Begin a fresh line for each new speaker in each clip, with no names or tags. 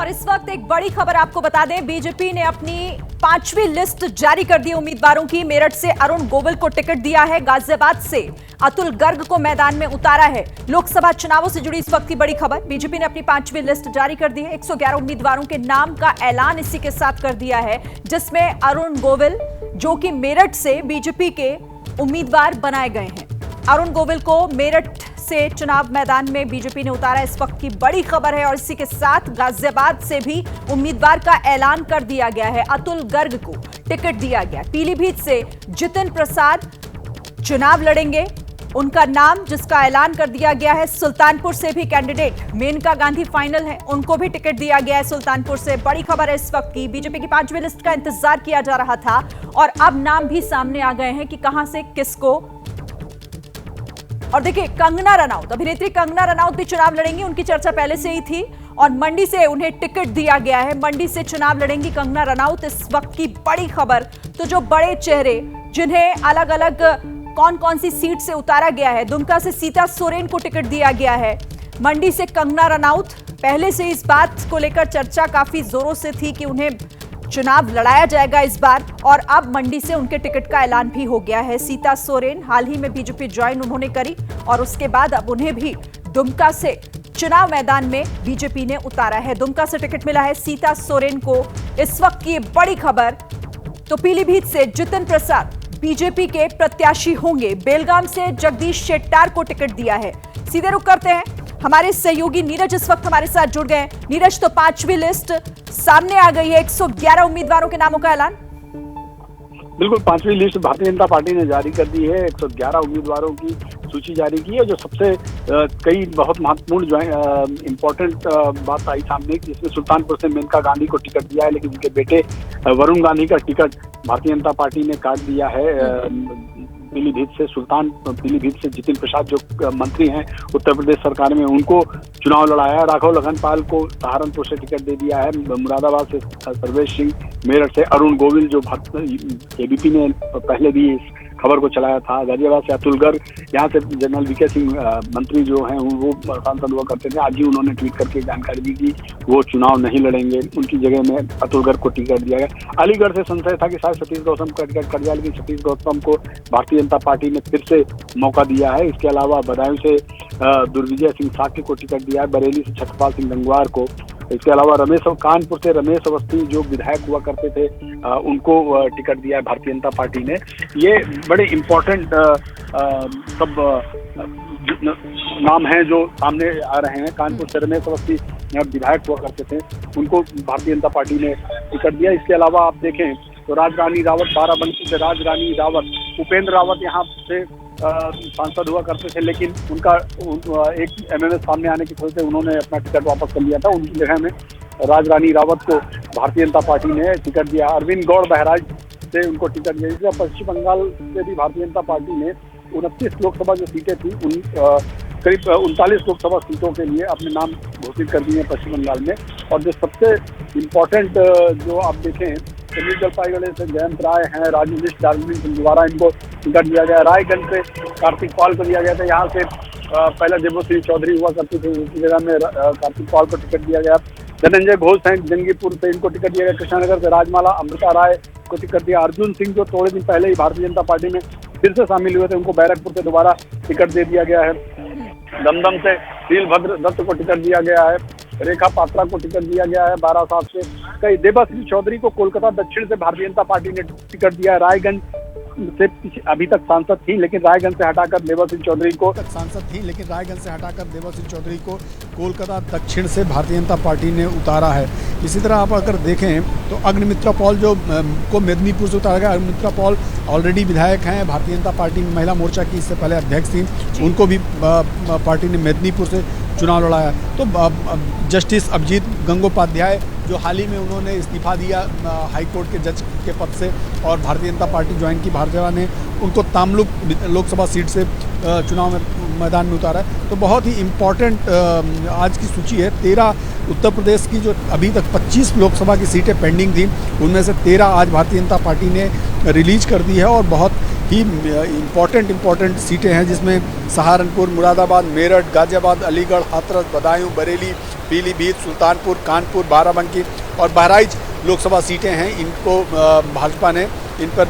और इस वक्त एक बड़ी खबर आपको बता दें, बीजेपी ने अपनी 5वीं लिस्ट जारी कर दी उम्मीदवारों की। मेरठ से अरुण गोविल को टिकट दिया है, गाजियाबाद से अतुल गर्ग को मैदान में उतारा है। लोकसभा चुनावों से जुड़ी इस वक्त की बड़ी खबर, बीजेपी ने अपनी 5वीं लिस्ट जारी कर दी है। 111 उम्मीदवारों के नाम का ऐलान इसी के साथ कर दिया है, जिसमें अरुण गोविल जो कि मेरठ से बीजेपी के उम्मीदवार बनाए गए हैं। अरुण गोविल को मेरठ से चुनाव मैदान में बीजेपी ने उतारा, इस वक्त की बड़ी खबर है। और इसी के साथ गाजियाबाद से भी उम्मीदवार का ऐलान कर दिया गया है, अतुल गर्ग को टिकट दिया गया। पीलीभीत से जितिन प्रसाद चुनाव लड़ेंगे, उनका नाम जिसका ऐलान कर दिया गया है। सुल्तानपुर से भी कैंडिडेट मेनका गांधी फाइनल है, उनको भी टिकट दिया गया है सुल्तानपुर से। बड़ी खबर है इस वक्त की, बीजेपी की 5वीं लिस्ट का इंतजार किया जा रहा था और अब नाम भी सामने आ गए हैं कि कहां से किसको। और देखिए, कंगना रनौत, अभिनेत्री कंगना रनौत भी चुनाव लड़ेंगी, उनकी चर्चा पहले से ही थी और मंडी से उन्हें टिकट दिया गया है। मंडी से चुनाव लड़ेंगी कंगना रनौत, इस वक्त की बड़ी खबर। तो जो बड़े चेहरे जिन्हें अलग अलग कौन कौन सी सीट से उतारा गया है, दुमका से सीता सोरेन को टिकट दिया गया है, मंडी से कंगना रनौत। पहले से इस बात को लेकर चर्चा काफी जोरों से थी कि उन्हें चुनाव लड़ाया जाएगा इस बार, और अब मंडी से उनके टिकट का ऐलान भी हो गया है। सीता सोरेन हाल ही में बीजेपी ज्वाइन उन्होंने करी और उसके बाद अब उन्हें भी दुमका से चुनाव मैदान में बीजेपी ने उतारा है। दुमका से टिकट मिला है सीता सोरेन को, इस वक्त की बड़ी खबर। तो पीलीभीत से जितिन प्रसाद बीजेपी के प्रत्याशी होंगे, बेलगाम से जगदीश शेट्टार को टिकट दिया है। सीधे रुख करते हैं, हमारे सहयोगी नीरज इस वक्त हमारे साथ जुड़ गए। नीरज, तो 5वीं लिस्ट सामने आ गई है, 111 उम्मीदवारों के नामों का ऐलान।
बिल्कुल, 5वीं लिस्ट भारतीय जनता पार्टी ने जारी कर दी है। 111 उम्मीदवारों की सूची जारी की है, जो सबसे कई बहुत महत्वपूर्ण जो है इम्पोर्टेंट बात आई सामने, जिसमें सुल्तानपुर से मेनका गांधी को टिकट दिया है, लेकिन उनके बेटे वरुण गांधी का टिकट भारतीय जनता पार्टी ने काट दिया है। पीलीभीत से जितिन प्रसाद जो मंत्री हैं उत्तर प्रदेश सरकार में, उनको चुनाव लड़ाया। राघव लखनपाल को सहारनपुर से टिकट दे दिया है। मुरादाबाद से सर्वेश सिंह, मेरठ से अरुण गोविल जो एबीपी ने पहले भी इस खबर को चलाया था। गाजियाबाद से अतुल गर्ग, यहाँ से जनरल वीके सिंह मंत्री जो हैं वो सांसद हुआ करते थे, आज ही उन्होंने ट्वीट करके जानकारी दी कि वो चुनाव नहीं लड़ेंगे, उनकी जगह में अतुल गर्ग को टिकट दिया गया। अलीगढ़ से संशय था कि शायद सतीश गौतम का टिकट कट जाए, लेकिन सतीश गौतम को भारतीय जनता पार्टी ने फिर से मौका दिया है। इसके अलावा बदायूं से दुर्विजय सिंह साक्य को टिकट दिया है, बरेली से छत्रपाल सिंह गंगवार को। इसके अलावा कानपुर से रमेश अवस्थी जो विधायक हुआ करते थे, उनको टिकट दिया है भारतीय जनता पार्टी ने। ये बड़े इम्पोर्टेंट सब नाम हैं जो सामने आ रहे हैं। कानपुर से रमेश अवस्थी विधायक हुआ करते थे, उनको भारतीय जनता पार्टी ने टिकट दिया। इसके अलावा आप देखें तो राजरानी रावत, बाराबंकी से राजरानी रावत, उपेंद्र रावत यहाँ से सांसद हुआ करते थे, लेकिन उनका एक एमएमएस सामने आने की वजह से उन्होंने अपना टिकट वापस कर लिया था। उनकी जगह में राजरानी रावत को भारतीय जनता पार्टी ने टिकट दिया। अरविंद गौड़ बहराइच से उनको टिकट दिया। पश्चिम बंगाल से भी भारतीय जनता पार्टी ने 29 लोकसभा जो सीटें थी, उन करीब 39 लोकसभा सीटों के लिए अपने नाम घोषित कर दिए पश्चिम बंगाल में। और जो सबसे इम्पोर्टेंट जो आप देखें, दिल्ली जलपाईगुड़ी से जयंत राय हैं, राजनीतिक दार्जिलिंग द्वारा इनको टिकट दिया गया। रायगंज से कार्तिक पाल को दिया गया था, यहाँ से पहले देवश्री चौधरी हुआ करती थी, उनकी जगह में कार्तिक पाल को टिकट दिया गया। धनंजय घोष हैं जंगीपुर से, इनको टिकट दिया गया। कृष्णानगर से राजमाला अमृता राय को टिकट दिया। अर्जुन सिंह जो थोड़े दिन पहले ही भारतीय जनता पार्टी में फिर से शामिल हुए थे, उनको बैरकपुर से दोबारा टिकट दे दिया गया है। दमदम से शीलभद्र दत्त को टिकट दिया गया है। रेखा पात्रा को टिकट दिया गया है बारासात से। कई देवाश्री चौधरी को कोलकाता दक्षिण से भारतीय जनता पार्टी ने टिकट दिया है। रायगंज से अभी तक सांसद थी, लेकिन रायगंज से हटाकर देवाश्री चौधरी को
कोलकाता दक्षिण से भारतीय जनता पार्टी ने उतारा है। इसी तरह आप अगर देखें तो अग्निमित्रा पॉल जो को मेदिनीपुर से उतारा गया। अग्निमित्रा पॉल ऑलरेडी विधायक हैं, भारतीय जनता पार्टी में महिला मोर्चा की इससे पहले अध्यक्ष थी, उनको भी पार्टी ने मेदिनीपुर से चुनाव लड़ाया। तो जस्टिस अभिजीत गंगोपाध्याय जो हाल ही में उन्होंने इस्तीफा दिया हाईकोर्ट के जज के पद से और भारतीय जनता पार्टी ज्वाइन की, भाजपा ने उनको तामलुक लोकसभा सीट से चुनाव मैदान में उतारा है। तो बहुत ही इम्पोर्टेंट आज की सूची है। 13 उत्तर प्रदेश की जो अभी तक 25 लोकसभा की सीटें पेंडिंग थी, उनमें से 13 आज भारतीय जनता पार्टी ने रिलीज कर दी है और बहुत ही इम्पोर्टेंट सीटें हैं, जिसमें सहारनपुर, मुरादाबाद, मेरठ, गाजियाबाद, अलीगढ़, हाथरस, बदायूं, बरेली, पीलीभीत, सुल्तानपुर, कानपुर, बाराबंकी और बहराइच लोकसभा सीटें हैं। इनको भाजपा ने इन पर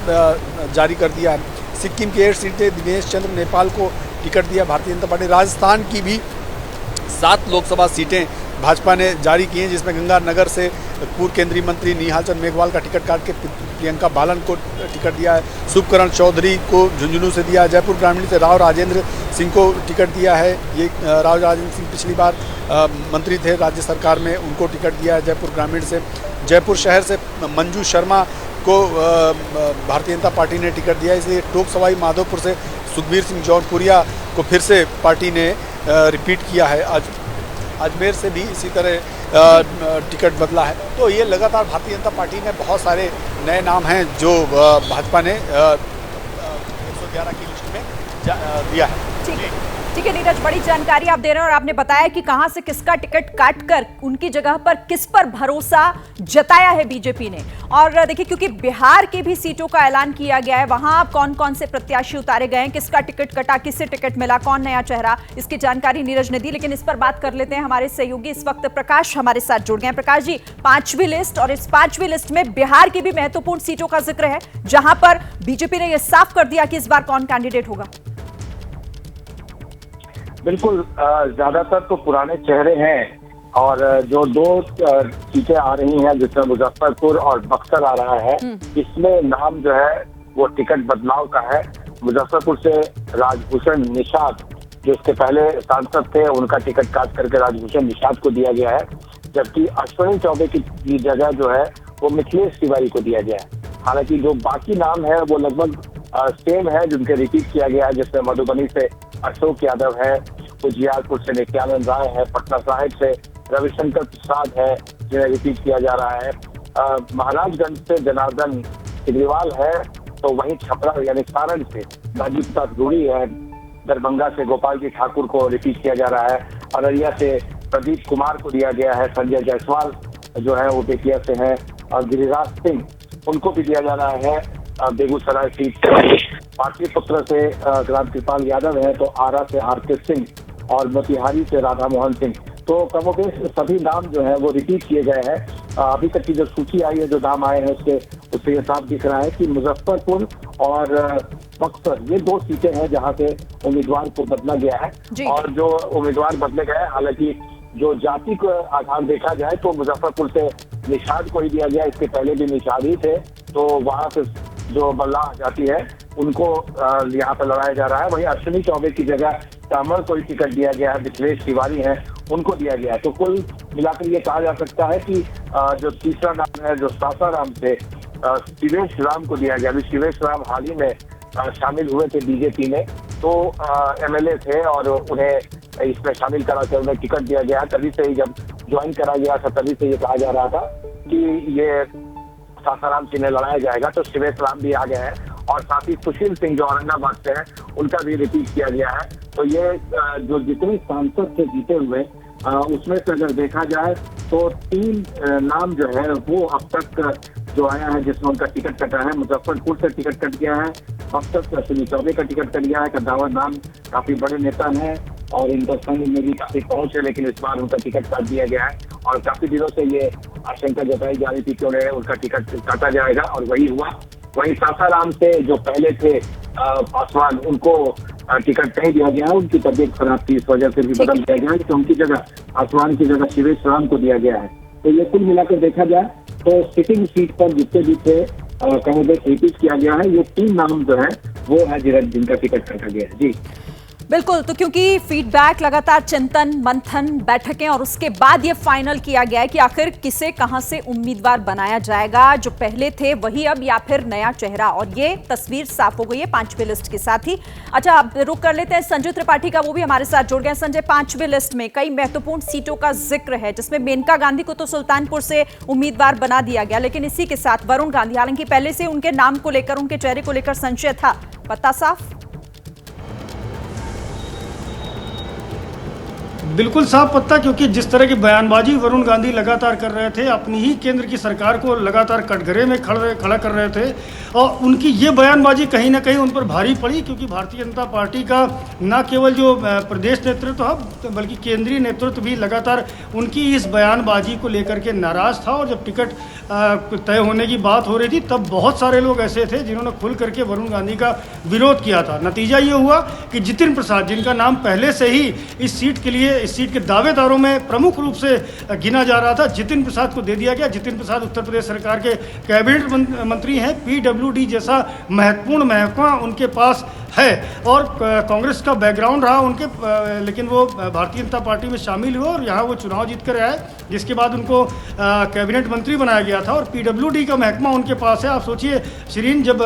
जारी कर दिया है। सिक्किम की 8 सीटें दिनेश चंद्र नेपाल को टिकट दिया भारतीय जनता पार्टी। राजस्थान की भी 7 लोकसभा सीटें भाजपा ने जारी की हैं, जिसमें गंगानगर से पूर्व केंद्रीय मंत्री निहाल चंद मेघवाल का टिकट काट के प्रियंका बालन को टिकट दिया है। शुभकरण चौधरी को झुंझुनू से दिया है। जयपुर ग्रामीण से राव राजेंद्र सिंह को टिकट दिया है। ये राव राजेंद्र सिंह पिछली बार मंत्री थे राज्य सरकार में, उनको टिकट दिया है जयपुर ग्रामीण से। जयपुर शहर से मंजू शर्मा को भारतीय जनता पार्टी ने टिकट दिया है। इसलिए टोक सवाई माधोपुर से सुखबीर सिंह जौनपुरिया को फिर से पार्टी ने रिपीट किया है। अजमेर से भी इसी तरह टिकट बदला है। तो ये लगातार भारतीय जनता पार्टी में बहुत सारे नए नाम हैं जो भाजपा ने 111 की लिस्ट में दिया है।
ठीक है नीरज, बड़ी जानकारी आप दे रहे हैं और आपने बताया कि कहां से किसका टिकट काटकर उनकी जगह पर किस पर भरोसा जताया है बीजेपी ने। और देखिए, क्योंकि बिहार की भी सीटों का ऐलान किया गया है, वहां कौन कौन से प्रत्याशी उतारे गए हैं, किसका टिकट कटा, किससे टिकट मिला, कौन नया चेहरा, इसकी जानकारी नीरज ने दी। लेकिन इस पर बात कर लेते हैं, हमारे सहयोगी इस वक्त प्रकाश हमारे साथ जुड़ गए हैं। प्रकाश जी, 5वीं लिस्ट, और इस 5वीं लिस्ट में बिहार की भी महत्वपूर्ण सीटों का जिक्र है, जहां पर बीजेपी ने यह साफ कर दिया कि इस बार कौन कैंडिडेट होगा।
बिल्कुल, ज्यादातर तो पुराने चेहरे हैं और जो 2 सीटें आ रही हैं, जिसमें मुजफ्फरपुर और बक्सर आ रहा है, इसमें नाम जो है वो टिकट बदलाव का है। मुजफ्फरपुर से राजभूषण निषाद, जो इसके पहले सांसद थे, उनका टिकट काट करके राजभूषण निषाद को दिया गया है। जबकि अश्विनी चौबे की जगह जो है वो मिथिलेश तिवारी को दिया गया है। हालांकि जो बाकी नाम है वो लगभग सेम है, जिनके रिपीट किया गया है, जिसमें मधुबनी से अशोक यादव है, उजियारपुर से नित्यानंद राय है, पटना साहिब से रविशंकर प्रसाद है जिन्हें रिपीट किया जा रहा है, महाराजगंज से जनार्दन सिग्रीवाल है, तो वहीं छपरा यानी सारण से राजीव प्रसाद रूड़ी है, दरभंगा से गोपाल जी ठाकुर को रिपीट किया जा रहा है, अररिया से प्रदीप कुमार को दिया गया है, संजय जायसवाल जो है वो बेतिया से है, और गिरिराज सिंह उनको भी दिया जा रहा है बेगूसराय सीट से। पाटलिपुत्र से ग्राम कृपाल यादव है, तो आरा से आर.के. सिंह और मोतिहारी से राधा मोहन सिंह। तो कमोबेश सभी नाम जो है वो रिपीट किए गए हैं। अभी तक की जो सूची आई है, जो नाम आए हैं, उससे ये साफ दिख रहा है कि मुजफ्फरपुर और बक्सर ये 2 सीटें हैं जहां से उम्मीदवार को बदला गया है। और जो उम्मीदवार बदले गए, हालांकि जो जाति को आधार देखा जाए तो मुजफ्फरपुर से निषाद को ही दिया गया, इसके पहले भी निषाद ही थे, तो वहां से जो मल्लाह जाति है उनको यहाँ पर लड़ाया जा रहा है। वहीं अश्विनी चौबे की जगह तमर को ही टिकट दिया गया है, मिथिलेश तिवारी है, उनको दिया गया है। तो कुल मिलाकर ये कहा जा सकता है कि जो तीसरा नाम है, जो सासाराम से शिवेश राम को दिया गया। अभी शिवेश राम हाल ही में शामिल हुए थे बीजेपी में, तो MLA थे और उन्हें इसमें शामिल करा के उन्हें टिकट दिया गया। तभी से ही जब ज्वाइन करा गया था, तभी से ये कहा जा रहा था कि ये सासाराम से लड़ाया जाएगा। तो शिवेश राम भी आ गए हैं और साथ ही सुशील सिंह जो औरंगाबाद से है, उनका भी रिपीट किया गया है। तो ये जो जितने सांसद से जीते हुए उसमें से अगर देखा जाए तो 3 नाम जो है वो अब तक जो आया है जिसमें उनका टिकट कटा है। मुजफ्फरपुर से टिकट कट गया है, बक्सर से अश्विनी चौबे का टिकट कट गया है। कद्दावर नाम काफी बड़े नेता हैं और इनका संघ में भी काफी पहुंच है, लेकिन इस बार उनका टिकट काट दिया गया है। और काफी दिनों से ये आशंका जताई जा रही थी कि उन्हें उनका टिकट काटा जाएगा और वही हुआ। वहीं सासाराम से जो पहले थे पासवान, उनको टिकट नहीं दिया गया, उनकी तबीयत खराब थी, इस वजह से भी बदल दिया गया है कि उनकी जगह पासवान की जगह शिवेश राम को दिया गया है। तो ये कुल मिलाकर देखा जाए तो सिटिंग सीट पर जितने भी थे कमोबेश रिपीट किया गया है। ये 3 नाम जो है वो है जिनका टिकट काटा गया है। जी
बिल्कुल, तो क्योंकि फीडबैक, लगातार चिंतन मंथन, बैठकें और उसके बाद ये फाइनल किया गया है कि आखिर किसे कहां से उम्मीदवार बनाया जाएगा, जो पहले थे वही अब या फिर नया चेहरा, और ये तस्वीर साफ हो गई है 5वीं लिस्ट के साथ ही। अच्छा, अब रुक कर लेते हैं संजय त्रिपाठी का, वो भी हमारे साथ जुड़ गए। संजय, 5वीं लिस्ट में कई महत्वपूर्ण सीटों का जिक्र है, जिसमें मेनका गांधी को तो सुल्तानपुर से उम्मीदवार बना दिया गया, लेकिन इसी के साथ वरुण गांधी, हालांकि पहले से उनके नाम को लेकर, उनके चेहरे को लेकर संशय था, पता साफ?
बिल्कुल साफ पत्ता, क्योंकि जिस तरह की बयानबाजी वरुण गांधी लगातार कर रहे थे, अपनी ही केंद्र की सरकार को लगातार कटघरे में खड़ा कर रहे थे, और उनकी ये बयानबाजी कहीं ना कहीं उन पर भारी पड़ी, क्योंकि भारतीय जनता पार्टी का न केवल जो प्रदेश नेतृत्व है बल्कि केंद्रीय नेतृत्व भी लगातार उनकी इस बयानबाजी को लेकर के नाराज था। और जब टिकट तय होने की बात हो रही थी तब बहुत सारे लोग ऐसे थे जिन्होंने खुल करके वरुण गांधी का विरोध किया था। नतीजा ये हुआ कि जितिन प्रसाद, जिनका नाम पहले से ही इस सीट के दावेदारों में प्रमुख रूप से गिना जा रहा था, जितिन प्रसाद को दे दिया गया। जितिन प्रसाद उत्तर प्रदेश सरकार के कैबिनेट मंत्री हैं। PWD जैसा महत्वपूर्ण महकमा उनके पास है और कांग्रेस का बैकग्राउंड रहा उनके, लेकिन वो भारतीय जनता पार्टी में शामिल हुए और यहाँ वो चुनाव जीत कर आए, जिसके बाद उनको कैबिनेट मंत्री बनाया गया था। और PWD का महकमा उनके पास है। आप सोचिए शिरीन, जब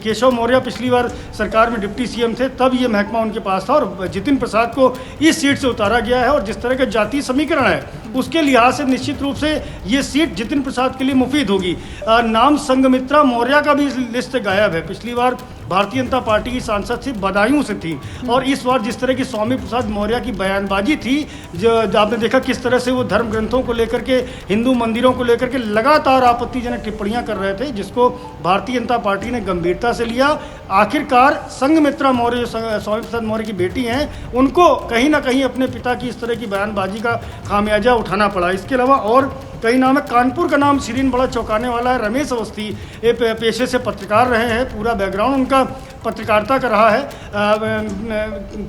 केशव मौर्य पिछली बार सरकार में डिप्टी CM थे तब ये महकमा उनके पास था, और जितिन प्रसाद को इस सीट से उतारा गया है। और जिस तरह का जातीय समीकरण है उसके लिहाज से निश्चित रूप से ये सीट जितिन प्रसाद के लिए मुफीद होगी। नाम संघमित्रा मौर्य का भी इस लिस्ट से गायब है। पिछली बार भारतीय जनता पार्टी की सांसद थी, बदायूं से थी, और इस बार जिस तरह की स्वामी प्रसाद मौर्य की बयानबाजी थी, जो आपने देखा किस तरह से वो धर्म ग्रंथों को लेकर के, हिंदू मंदिरों को लेकर के लगातार आपत्तिजनक टिप्पणियां कर रहे थे, जिसको भारतीय जनता पार्टी ने गंभीरता से लिया। आखिरकार संघमित्रा मौर्य, जो स्वामी प्रसाद मौर्य की बेटी हैं, उनको कहीं ना कहीं अपने पिता की इस तरह की बयानबाजी का खामियाजा उठाना पड़ा। इसके अलावा और कई नाम है। कानपुर का नाम शिरीन बड़ा चौंकाने वाला है। रमेश अवस्थी ये पेशे से पत्रकार रहे हैं, पूरा बैकग्राउंड उनका पत्रकारिता का रहा है,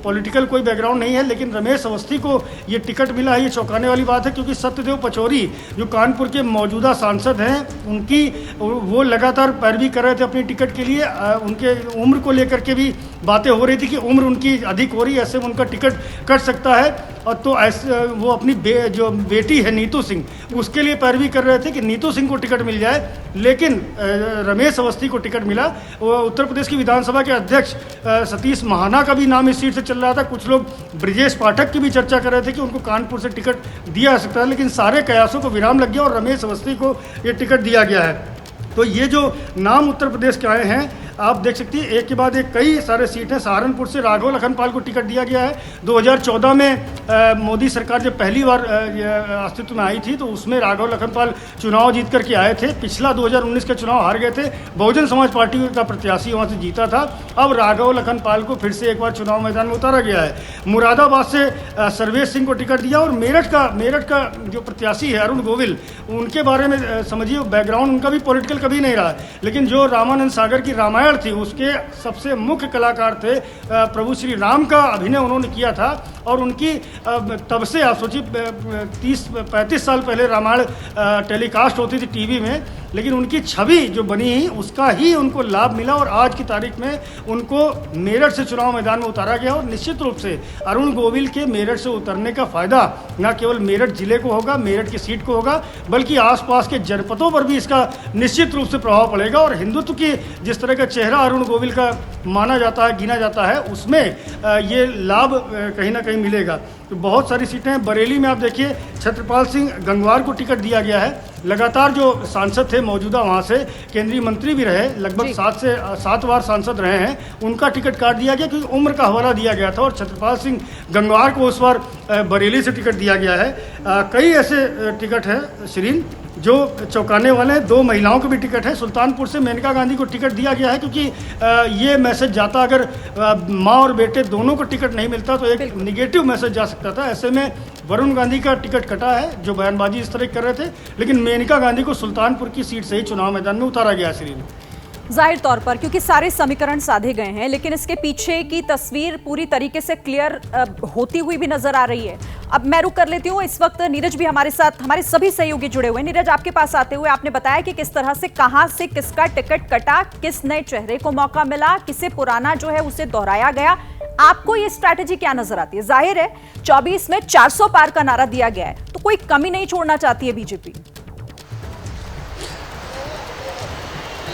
पॉलिटिकल कोई बैकग्राउंड नहीं है, लेकिन रमेश अवस्थी को ये टिकट मिला है। ये चौंकाने वाली बात है, क्योंकि सत्यदेव पचौरी जो कानपुर के मौजूदा सांसद हैं, उनकी वो लगातार पैरवी कर रहे थे अपनी टिकट के लिए। उनके उम्र को लेकर के भी बातें हो रही थी कि उम्र उनकी अधिक हो रही है, ऐसे में उनका टिकट कट सकता है। और तो ऐसे वो अपनी जो बेटी है नीतू सिंह, उसके लिए पैरवी कर रहे थे कि नीतू सिंह को टिकट मिल जाए, लेकिन रमेश अवस्थी को टिकट मिला। वो उत्तर प्रदेश की विधानसभा के अध्यक्ष सतीश महाना का भी नाम इस सीट से चल रहा था। कुछ लोग ब्रिजेश पाठक की भी चर्चा कर रहे थे कि उनको कानपुर से टिकट दिया जा सकता है, लेकिन सारे कयासों को विराम लग गया और रमेश अवस्थी को ये टिकट दिया गया है। तो ये जो नाम उत्तर प्रदेश के आए हैं, आप देख सकती हैं एक के बाद एक कई सारे सीट हैं। सहारनपुर से राघव लखनपाल को टिकट दिया गया है। 2014 में मोदी सरकार जब पहली बार अस्तित्व में आई थी तो उसमें राघव लखनपाल चुनाव जीत करके आए थे। पिछला 2019 का चुनाव हार गए थे, बहुजन समाज पार्टी का प्रत्याशी वहाँ से जीता था। अब राघव लखनपाल को फिर से एक बार चुनाव मैदान में उतारा गया है। मुरादाबाद से सर्वेश सिंह को टिकट दिया। और मेरठ का जो प्रत्याशी है अरुण गोविल, उनके बारे में समझिए बैकग्राउंड उनका भी पॉलिटिकल कभी नहीं रहा, लेकिन जो रामानंद सागर की रामायण थी उसके सबसे मुख्य कलाकार थे। प्रभु श्री राम का अभिनय उन्होंने किया था और उनकी तब से आप सोचिए 30-35 साल पहले रामायण टेलीकास्ट होती थी टीवी में, लेकिन उनकी छवि जो बनी ही उसका ही उनको लाभ मिला और आज की तारीख में उनको मेरठ से चुनाव मैदान में उतारा गया। और निश्चित रूप से अरुण गोविल के मेरठ से उतरने का फायदा न केवल मेरठ जिले को होगा, मेरठ की सीट को होगा, बल्कि आसपास के जनपदों पर भी इसका निश्चित रूप से प्रभाव पड़ेगा। और हिंदुत्व की जिस तरह का चेहरा अरुण गोविल का माना जाता है, गिना जाता है, उसमें ये लाभ कहीं ना कहीं मिलेगा। तो बहुत सारी सीटें हैं। बरेली में आप देखिए छत्रपाल सिंह गंगवार को टिकट दिया गया है। लगातार जो सांसद थे मौजूदा वहाँ से केंद्रीय मंत्री भी रहे, लगभग 7 बार सांसद रहे हैं, उनका टिकट काट दिया गया क्योंकि उम्र का हवाला दिया गया था। और छत्रपाल सिंह गंगवार को उस बार बरेली से टिकट दिया गया है। कई ऐसे टिकट हैं शिरीन जो चौंकाने वाले हैं। 2 महिलाओं को भी टिकट है। सुल्तानपुर से मेनका गांधी को टिकट दिया गया है क्योंकि ये मैसेज जाता, अगर माँ और बेटे दोनों को टिकट नहीं मिलता तो एक निगेटिव मैसेज जा सकता था। ऐसे में वरुण गांधी का टिकट कटा है जो बयानबाजी इस तरह कर रहे थे, लेकिन मेनका गांधी को सुल्तानपुर की सीट से ही चुनाव मैदान में उतारा गया। श्रीन
जाहिर तौर पर क्योंकि सारे समीकरण साधे गए हैं, लेकिन इसके पीछे की तस्वीर पूरी तरीके से क्लियर होती हुई भी नजर आ रही है। अब मैं रुक कर लेती हूँ। इस वक्त नीरज भी हमारे साथ, हमारे सभी सहयोगी जुड़े हुए हैं। नीरज, आपके पास आते हुए आपने बताया कि किस तरह से, कहां से किसका टिकट कटा, किस नए चेहरे को मौका मिला, किसे पुराना जो है उसे दोहराया गया। आपको ये स्ट्रैटेजी क्या नजर आती है? जाहिर है 24 में 400 पार का नारा दिया गया है, तो कोई कमी नहीं छोड़ना चाहती है बीजेपी।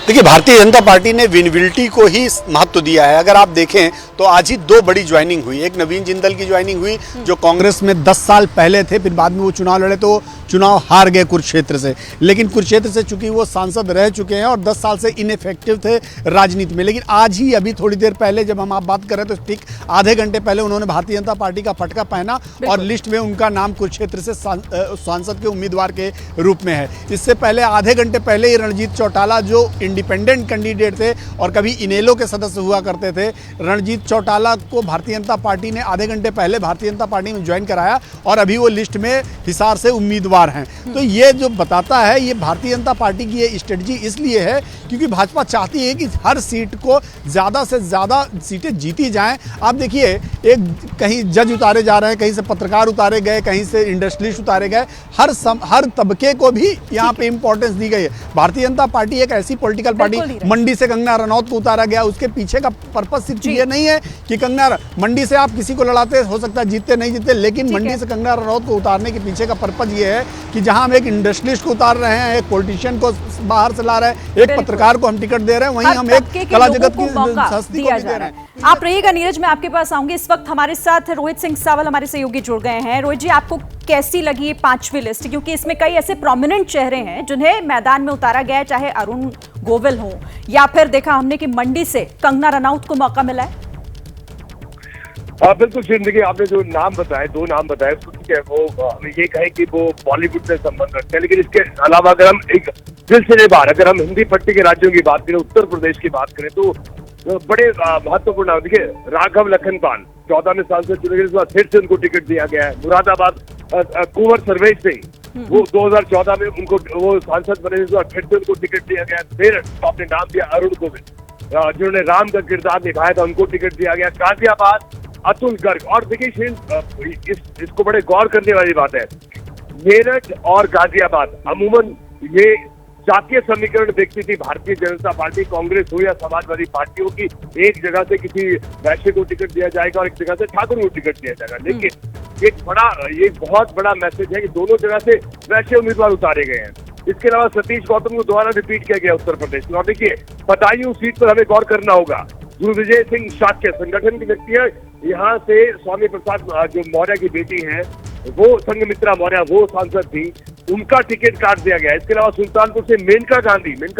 देखिए, भारतीय जनता पार्टी ने विनेबिलिटी को ही महत्व दिया है। अगर आप देखें
तो आज ही 2 बड़ी ज्वाइनिंग हुई। एक नवीन जिंदल की ज्वाइनिंग हुई जो कांग्रेस में 10 साल पहले थे, फिर बाद में वो चुनाव लड़े तो चुनाव हार गए कुरुक्षेत्र से, लेकिन कुरुक्षेत्र से चूंकि वो सांसद रह चुके हैं और 10 साल से इनफेक्टिव थे राजनीति में। लेकिन आज ही अभी थोड़ी देर पहले जब हम आप बात कर रहे थे तो ठीक आधे घंटे पहले उन्होंने भारतीय जनता पार्टी का पटका पहना और लिस्ट में उनका नाम कुरुक्षेत्र से सांसद के उम्मीदवार के रूप में है। इससे पहले आधे घंटे पहले ही रणजीत चौटाला जो इंडिपेंडेंट कैंडिडेट थे और कभी इनेलो के सदस्य हुआ करते थे, रणजीत चौटाला को भारतीय जनता पार्टी ने आधे घंटे पहले भारतीय जनता पार्टी में ज्वाइन कराया और अभी वो लिस्ट में हिसार से उम्मीदवार हैं। तो ये जो बताता है, ये भारतीय जनता पार्टी की ये स्ट्रेटजी इसलिए है क्योंकि भाजपा चाहती है कि हर सीट को ज़्यादा से ज़्यादा सीटें जीती जाएं। आप देखिए, एक कहीं जज उतारे जा रहे हैं, कहीं से पत्रकार उतारे गए, कहीं से इंडस्ट्रियलिस्ट उतारे गए, हर तबके को भी यहाँ पे इंपॉर्टेंस दी गई है। भारतीय जनता पार्टी एक ऐसी पॉलिटिकल पार्टी, मंडी से कंगना रनौत को उतारा गया, उसके पीछे का पर्पस सिर्फ ये नहीं है कि कंगना मंडी से आप किसी को लड़ाते, हो सकता है जीतते नहीं जीतते, लेकिन मंडी से कंगना रनौत को उतारने के पीछे का पर्पस ये है कि जहां हम एक इंडस्ट्रियलिस्ट को उतार रहे हैं, एक पॉलिटिशियन को बाहर से ला रहे हैं, एक पत्रकार को हम टिकट दे रहे हैं, वहीं हम एक कला जगत की हस्ती को भी दे रहे हैं।
आप रहिएगा नीरज, मैं आपके पास आऊंगी। इस वक्त हमारे साथ रोहित सिंह सावल हमारे सहयोगी जुड़ गए हैं। रोहित जी, आपको कैसी लगी ये 5वीं लिस्ट, क्योंकि इसमें कई ऐसे प्रोमिनेंट चेहरे हैं जिन्हें मैदान में उतारा गया है, चाहे अरुण गोविल हो या फिर देखा हमने कि मंडी से कंगना रनौत को मौका मिला है।
बिल्कुल जिंदगी, आपने जो नाम बताए, 2 नाम बताए, ठीक है, वो हमें ये कहे कि वो बॉलीवुड से संबंध रखते हैं, लेकिन इसके अलावा अगर हम एक सिलसिले बार अगर हम हिंदी पट्टी के राज्यों की बात करें, उत्तर प्रदेश की बात करें, तो बड़े महत्वपूर्ण नाम। देखिए, राघव लखनपाल 14 में सांसद चुने गए, फिर से उनको टिकट दिया गया है। मुरादाबाद कुंवर सर्वेश सिंह, वो 2014 में उनको वो सांसद बने, फिर से उनको टिकट दिया गया। फिर आपने नाम दिया अरुण गोविल, जिन्होंने राम का किरदार निभाया था, उनको टिकट दिया गया। गाजियाबाद अतुल गर्ग। और देखिए, इसको बड़े गौर करने वाली बात है, मेरठ और गाजियाबाद अमूमन ये जातीय समीकरण देखती थी भारतीय जनता पार्टी, कांग्रेस हो या समाजवादी पार्टी हो, कि एक जगह से किसी वैश्य को टिकट दिया जाएगा और एक जगह से ठाकुर को टिकट दिया जाएगा। लेकिन ये बहुत बड़ा मैसेज है कि दोनों जगह से वैश्य उम्मीदवार उतारे गए हैं। इसके अलावा सतीश गौतम को दोबारा रिपीट किया गया उत्तर प्रदेश में। और देखिए, बदायूं सीट पर हमें गौर करना होगा, विजय सिंह शाक्य संगठन की व्यक्ति है, यहाँ से स्वामी प्रसाद जो मौर्य की बेटी है, वो संघमित्रा मौर्य, वो सांसद थी, उनका टिकट काट दिया गया है। इसके अलावा सुल्तानपुर से मेनका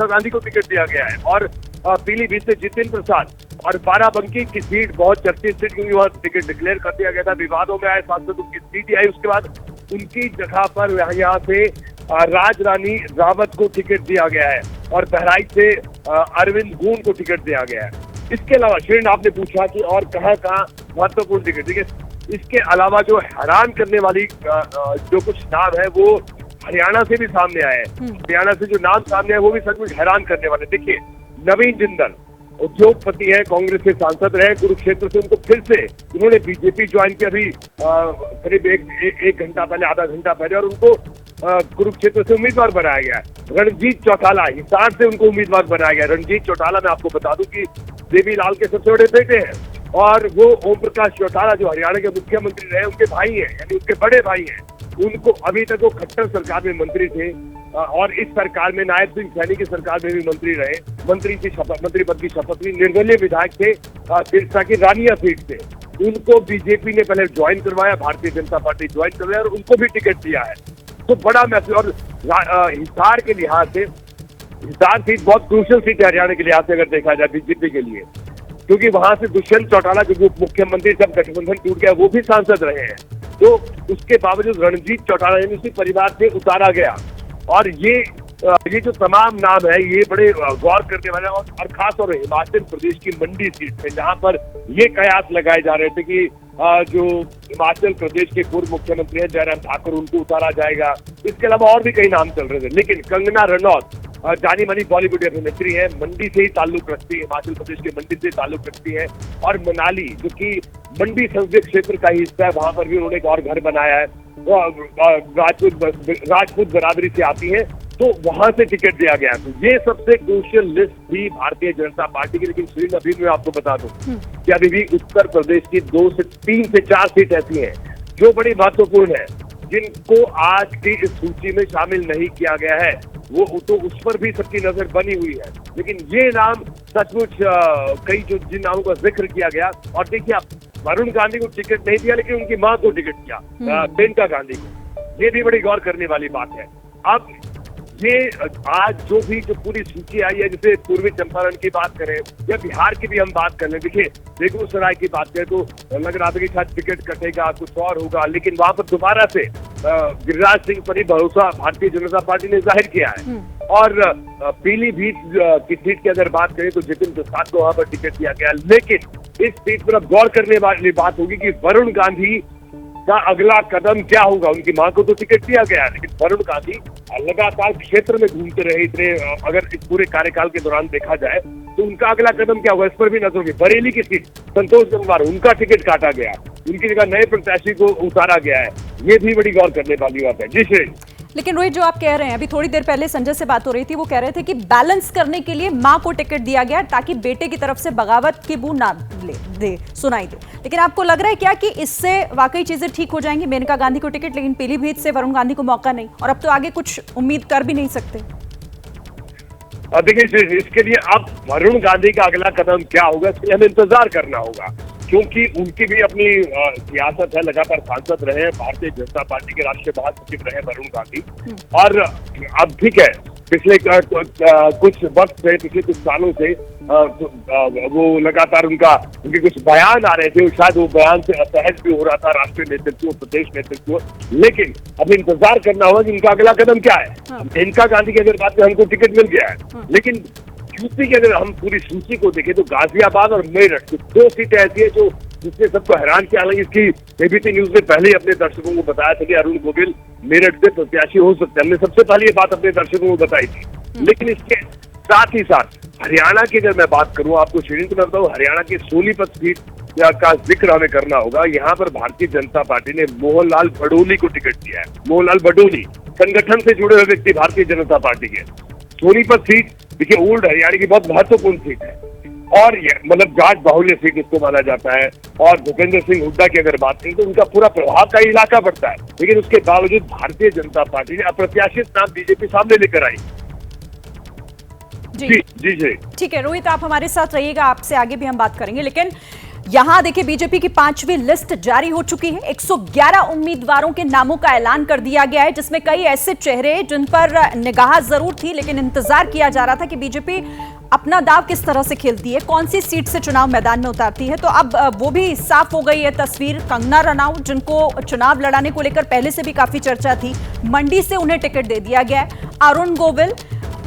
गांधी को टिकट दिया गया है। और पीलीभीत से जितिन प्रसाद और बाराबंकी की सीट बहुत चर्चित सीट, क्योंकि वह टिकट डिक्लेयर कर दिया गया था, विवादों में आए सांसद, उनकी सीट आई। उसके बाद उनकी जगह पर यहाँ से राज रानी रावत को टिकट दिया गया है और बहराइच से अरविंद गून को टिकट दिया गया है। इसके अलावा श्रीन, आपने पूछा कि और कहाँ महत्वपूर्ण टिकट, देखिए इसके अलावा जो हैरान करने वाली जो कुछ नाम है वो हरियाणा से भी सामने आए हैं। हरियाणा से जो नाम सामने आए वो भी सचमुच हैरान करने वाले। देखिए, नवीन जिंदल उद्योगपति है, कांग्रेस के सांसद रहे, कुरुक्षेत्र से उनको फिर से उन्होंने बीजेपी ज्वाइन किया अभी करीब एक घंटा पहले, आधा घंटा पहले, और उनको कुरुक्षेत्र से उम्मीदवार बनाया गया है। रणजीत चौटाला हिसार से उनको उम्मीदवार बनाया गया। रणजीत चौटाला, मैं आपको बता दूं कि देवीलाल के सबसे बड़े बेटे हैं और वो ओम प्रकाश चौटाला जो हरियाणा के मुख्यमंत्री रहे, उनके भाई हैं, यानी उनके बड़े भाई हैं। उनको अभी तक वो खट्टर सरकार में मंत्री थे और इस सरकार में नायब सिंह सैनी की सरकार में भी मंत्री रहे, मंत्री पद की शपथ ली। निर्दलीय विधायक थे सिरसा की रानिया सीट से, उनको बीजेपी ने पहले ज्वाइन करवाया, भारतीय जनता पार्टी ज्वाइन करवाया और उनको भी टिकट दिया है। तो बड़ा मैसेज। और हिसार के लिहाज से, हिसार सीट बहुत क्रूशियल सीट है हरियाणा के लिहाज से अगर देखा जाए बीजेपी के लिए, क्योंकि वहां से दुष्यंत चौटाला जो मुख्यमंत्री, जब गठबंधन टूट गया, वो भी सांसद रहे हैं। तो उसके बावजूद रणजीत चौटाला ने उसी परिवार से उतारा गया। और ये जो तमाम नाम है, ये बड़े गौर करने वाले। और खास तौर पर हिमाचल प्रदेश की मंडी सीट है, जहां पर ये कयास लगाए जा रहे थे कि जो हिमाचल प्रदेश के पूर्व मुख्यमंत्री हैं जयराम ठाकुर, उनको उतारा जाएगा। इसके अलावा और भी कई नाम चल रहे थे, लेकिन कंगना रनौत जानी मानी बॉलीवुड अभिनेत्री है, मंडी से ही ताल्लुक रखती है, हिमाचल प्रदेश के मंडी से ताल्लुक रखती है। और मनाली, जो कि मंडी संसदीय क्षेत्र का हिस्सा है, वहां पर भी उन्होंने एक और घर बनाया है। राजपूत बरादरी से आती है, तो वहां से टिकट दिया गया। तो ये सबसे क्रूशियल लिस्ट थी भारतीय जनता पार्टी की। लेकिन श्रीन, अभी मैं आपको बता दूं कि अभी भी उत्तर प्रदेश की 3 से 4 सीट ऐसी हैं जो बड़ी महत्वपूर्ण है, जिनको आज की इस सूची में शामिल नहीं किया गया है। वो तो उस पर भी सबकी नजर बनी हुई है। लेकिन ये नाम सचमुच कई जो जिन नामों का जिक्र किया गया, और देखिए आप, वरुण गांधी को टिकट नहीं दिया लेकिन उनकी मां को टिकट दिया, प्रियंका गांधी को। ये भी बड़ी गौर करने वाली बात है। अब ये आज जो पूरी सूची आई है, जैसे पूर्वी चंपारण की बात करें या बिहार की भी हम बात कर लें, देखिए बेगूसराय की बात करें तो लग रहा था कि शायद टिकट कटेगा, कुछ और होगा, लेकिन वहां पर दोबारा से गिरिराज सिंह पर ही भरोसा भारतीय जनता पार्टी ने जाहिर किया है। और पीलीभीत की सीट की अगर बात करें तो जितिन प्रसाद को वहां पर टिकट दिया गया, लेकिन इस सीट पर अब गौर करने वाली बात होगी कि वरुण गांधी का अगला कदम क्या होगा। उनकी मां को तो टिकट दिया गया है, लेकिन वरुण गांधी लगातार क्षेत्र में घूमते रहे इतने, अगर इस पूरे कार्यकाल के दौरान देखा जाए तो उनका अगला कदम क्या होगा, इस पर भी नजर होगी। बरेली की सीट संतोष गंगवार, उनका टिकट काटा गया, उनकी जगह नए प्रत्याशी को उतारा गया है, ये भी बड़ी गौर करने वाली बात है। जी श्री।
लेकिन रोहित, जो आप कह रहे हैं, अभी थोड़ी देर पहले संजय से बात हो रही थी, वो कह रहे थे कि बैलेंस करने के लिए मां को टिकट दिया गया ताकि बेटे की तरफ से बगावत की बू ना सुनाई दे। लेकिन आपको लग रहा है क्या कि इससे वाकई चीजें ठीक हो जाएंगी? मेनका गांधी को टिकट, लेकिन पीलीभीत से वरुण गांधी को मौका नहीं, और अब तो आगे कुछ उम्मीद कर भी नहीं सकते।
देखिए, इसके लिए अब वरुण गांधी का अगला कदम क्या होगा, इसके लिए हमें इंतजार करना होगा, क्योंकि उनकी भी अपनी सियासत है, लगातार सांसद रहे हैं, भारतीय जनता पार्टी के राष्ट्रीय महासचिव रहे वरुण गांधी। और अब ठीक है, पिछले कुछ वक्त से, पिछले कुछ सालों से वो लगातार उनके कुछ बयान आ रहे थे, शायद वो बयान से असहज भी हो रहा था राष्ट्रीय नेतृत्व, प्रदेश नेतृत्व। लेकिन अब इंतजार करना होगा कि इनका अगला कदम क्या है। मेनका गांधी की अगर बात करें, हमको टिकट मिल गया है, लेकिन यूपी की अगर हम पूरी सूची को देखें तो गाजियाबाद और मेरठ, दो सीटें ऐसी है जो जिसने सबको हैरान किया। हालांकि इसकी एबीपी न्यूज ने पहले ही अपने दर्शकों को बताया था कि अरुण गोविल मेरठ से प्रत्याशी हो सकते हैं, हमने सबसे पहले ये बात अपने दर्शकों को बताई थी। लेकिन इसके साथ ही साथ हरियाणा की अगर मैं बात करूं आपको श्रीनित, मैं बताऊं, हरियाणा की सोनीपत सीट का जिक्र हमें करना होगा। यहाँ पर भारतीय जनता पार्टी ने मोहनलाल बडोली को टिकट दिया है। मोहनलाल बडोली संगठन से जुड़े हुए व्यक्ति भारतीय जनता पार्टी के। सोनीपत सीट देखिए ओल्ड हरियाणा की बहुत महत्वपूर्ण सीट है, और मतलब जाट बाहुल्य सीट इसको माना जाता है। और भूपेंद्र सिंह हुड्डा की अगर बात करें तो उनका पूरा प्रभाव का इलाका पड़ता है, लेकिन उसके बावजूद भारतीय जनता पार्टी ने अप्रत्याशित नाम बीजेपी सामने लेकर आई।
जी
जी जी
ठीक है रोहित, आप हमारे साथ रहिएगा, आपसे आगे भी हम बात करेंगे। लेकिन यहां देखिए, बीजेपी की 5वीं लिस्ट जारी हो चुकी है। 111 उम्मीदवारों के नामों का ऐलान कर दिया गया है, जिसमें कई ऐसे चेहरे जिन पर निगाह जरूर थी, लेकिन इंतजार किया जा रहा था कि बीजेपी अपना दाव किस तरह से खेलती है, कौन सी सीट से चुनाव मैदान में उतारती है। तो अब वो भी साफ हो गई है तस्वीर। कंगना रनौत, जिनको चुनाव लड़ाने को लेकर पहले से भी काफी चर्चा थी, मंडी से उन्हें टिकट दे दिया गया है।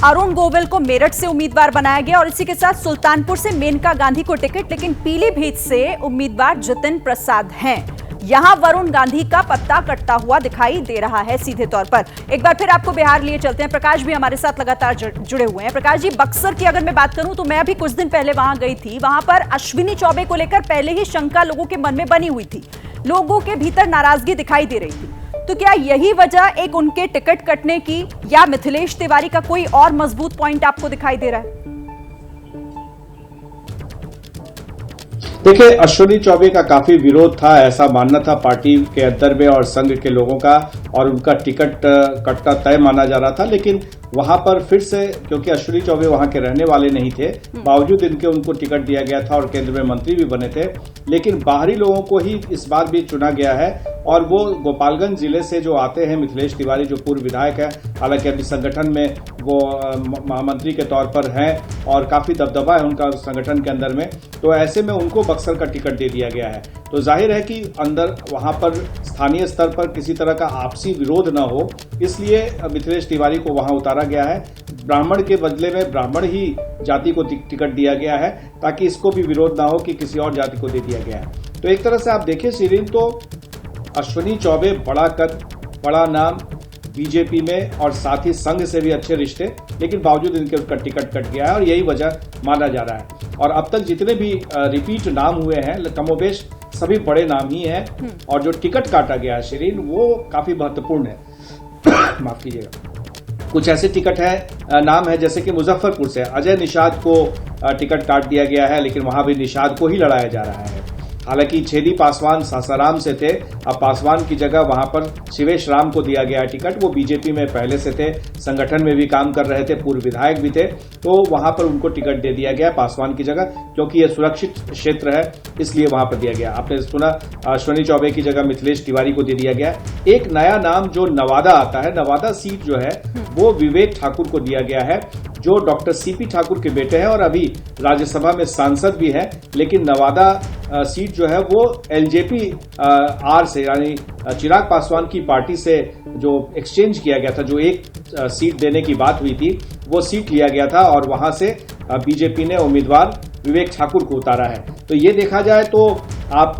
अरुण गोविल को मेरठ से उम्मीदवार बनाया गया, और इसी के साथ सुल्तानपुर से मेनका गांधी को टिकट, लेकिन पीलीभीत से उम्मीदवार जितिन प्रसाद हैं। यहां वरुण गांधी का पत्ता कटता हुआ दिखाई दे रहा है सीधे तौर पर। एक बार फिर आपको बिहार लिए चलते हैं, प्रकाश भी हमारे साथ लगातार जुड़े हुए हैं। प्रकाश जी, बक्सर की अगर मैं बात करूं तो मैं अभी कुछ दिन पहले वहां गई थी। वहां पर अश्विनी चौबे को लेकर पहले ही शंका लोगों के मन में बनी हुई थी, लोगों के भीतर नाराजगी दिखाई दे रही थी। तो क्या यही वजह एक उनके टिकट कटने की, या मिथिलेश तिवारी का कोई और मजबूत पॉइंट आपको दिखाई दे रहा है?
देखिए, अश्विनी चौबे का काफी विरोध था, ऐसा मानना था पार्टी के अंदर में और संघ के लोगों का, और उनका टिकट कटना तय माना जा रहा था। लेकिन वहां पर फिर से, क्योंकि अश्विनी चौबे वहां के रहने वाले नहीं थे, बावजूद इनके उनको टिकट दिया गया था और केंद्र में मंत्री भी बने थे, लेकिन बाहरी लोगों को ही इस बार भी चुना गया है। और वो गोपालगंज जिले से जो आते हैं, मिथिलेश तिवारी जो पूर्व विधायक है, हालांकि अभी संगठन में वो महामंत्री के तौर पर हैं और काफी दबदबा है उनका संगठन के अंदर में, तो ऐसे में उनको बक्सर का टिकट दे दिया गया है। तो जाहिर है कि अंदर वहां पर स्थानीय स्तर पर किसी तरह का आपसी विरोध न हो, इसलिए मिथिलेश तिवारी को वहां उतारा गया है। ब्राह्मण के बदले में ब्राह्मण ही जाति को टिकट दिया गया है, ताकि इसको भी विरोध ना हो कि किसी और जाति को दे दिया गया है। तो एक तरह से आप देखें सीरीन, तो अश्विनी चौबे बड़ा कद, बड़ा नाम बीजेपी में, और साथ ही संघ से भी अच्छे रिश्ते, लेकिन बावजूद इनके उसका टिकट कट गया है, और यही वजह माना जा रहा है। और अब तक जितने भी रिपीट नाम हुए हैं, कमोबेश सभी बड़े नाम ही हैं, और जो टिकट काटा गया है शिरीन, वो काफी महत्वपूर्ण है। माफ कीजिएगा। कुछ ऐसे टिकट है, नाम है, जैसे कि मुजफ्फरपुर से अजय निषाद को टिकट काट दिया गया है, लेकिन वहां भी निषाद को ही लड़ाया जा रहा है। हालांकि छेदी पासवान सासाराम से थे, अब पासवान की जगह वहां पर शिवेश राम को दिया गया टिकट। वो बीजेपी में पहले से थे, संगठन में भी काम कर रहे थे, पूर्व विधायक भी थे, तो वहां पर उनको टिकट दे दिया गया पासवान की जगह, क्योंकि ये सुरक्षित क्षेत्र है इसलिए वहां पर दिया गया। आपने सुना अश्विनी चौबे की जगह मिथिलेश तिवारी को दे दिया गया। एक नया नाम जो नवादा आता है, नवादा सीट जो है वो विवेक ठाकुर को दिया गया है, जो डॉक्टर सीपी ठाकुर के बेटे हैं और अभी राज्यसभा में सांसद भी है। लेकिन नवादा सीट जो है वो एलजेपी आर से यानी चिराग पासवान की पार्टी से जो एक्सचेंज किया गया था, जो एक सीट देने की बात हुई थी, वो सीट लिया गया था और वहां से बीजेपी ने उम्मीदवार विवेक ठाकुर को उतारा है। तो ये देखा जाए तो आप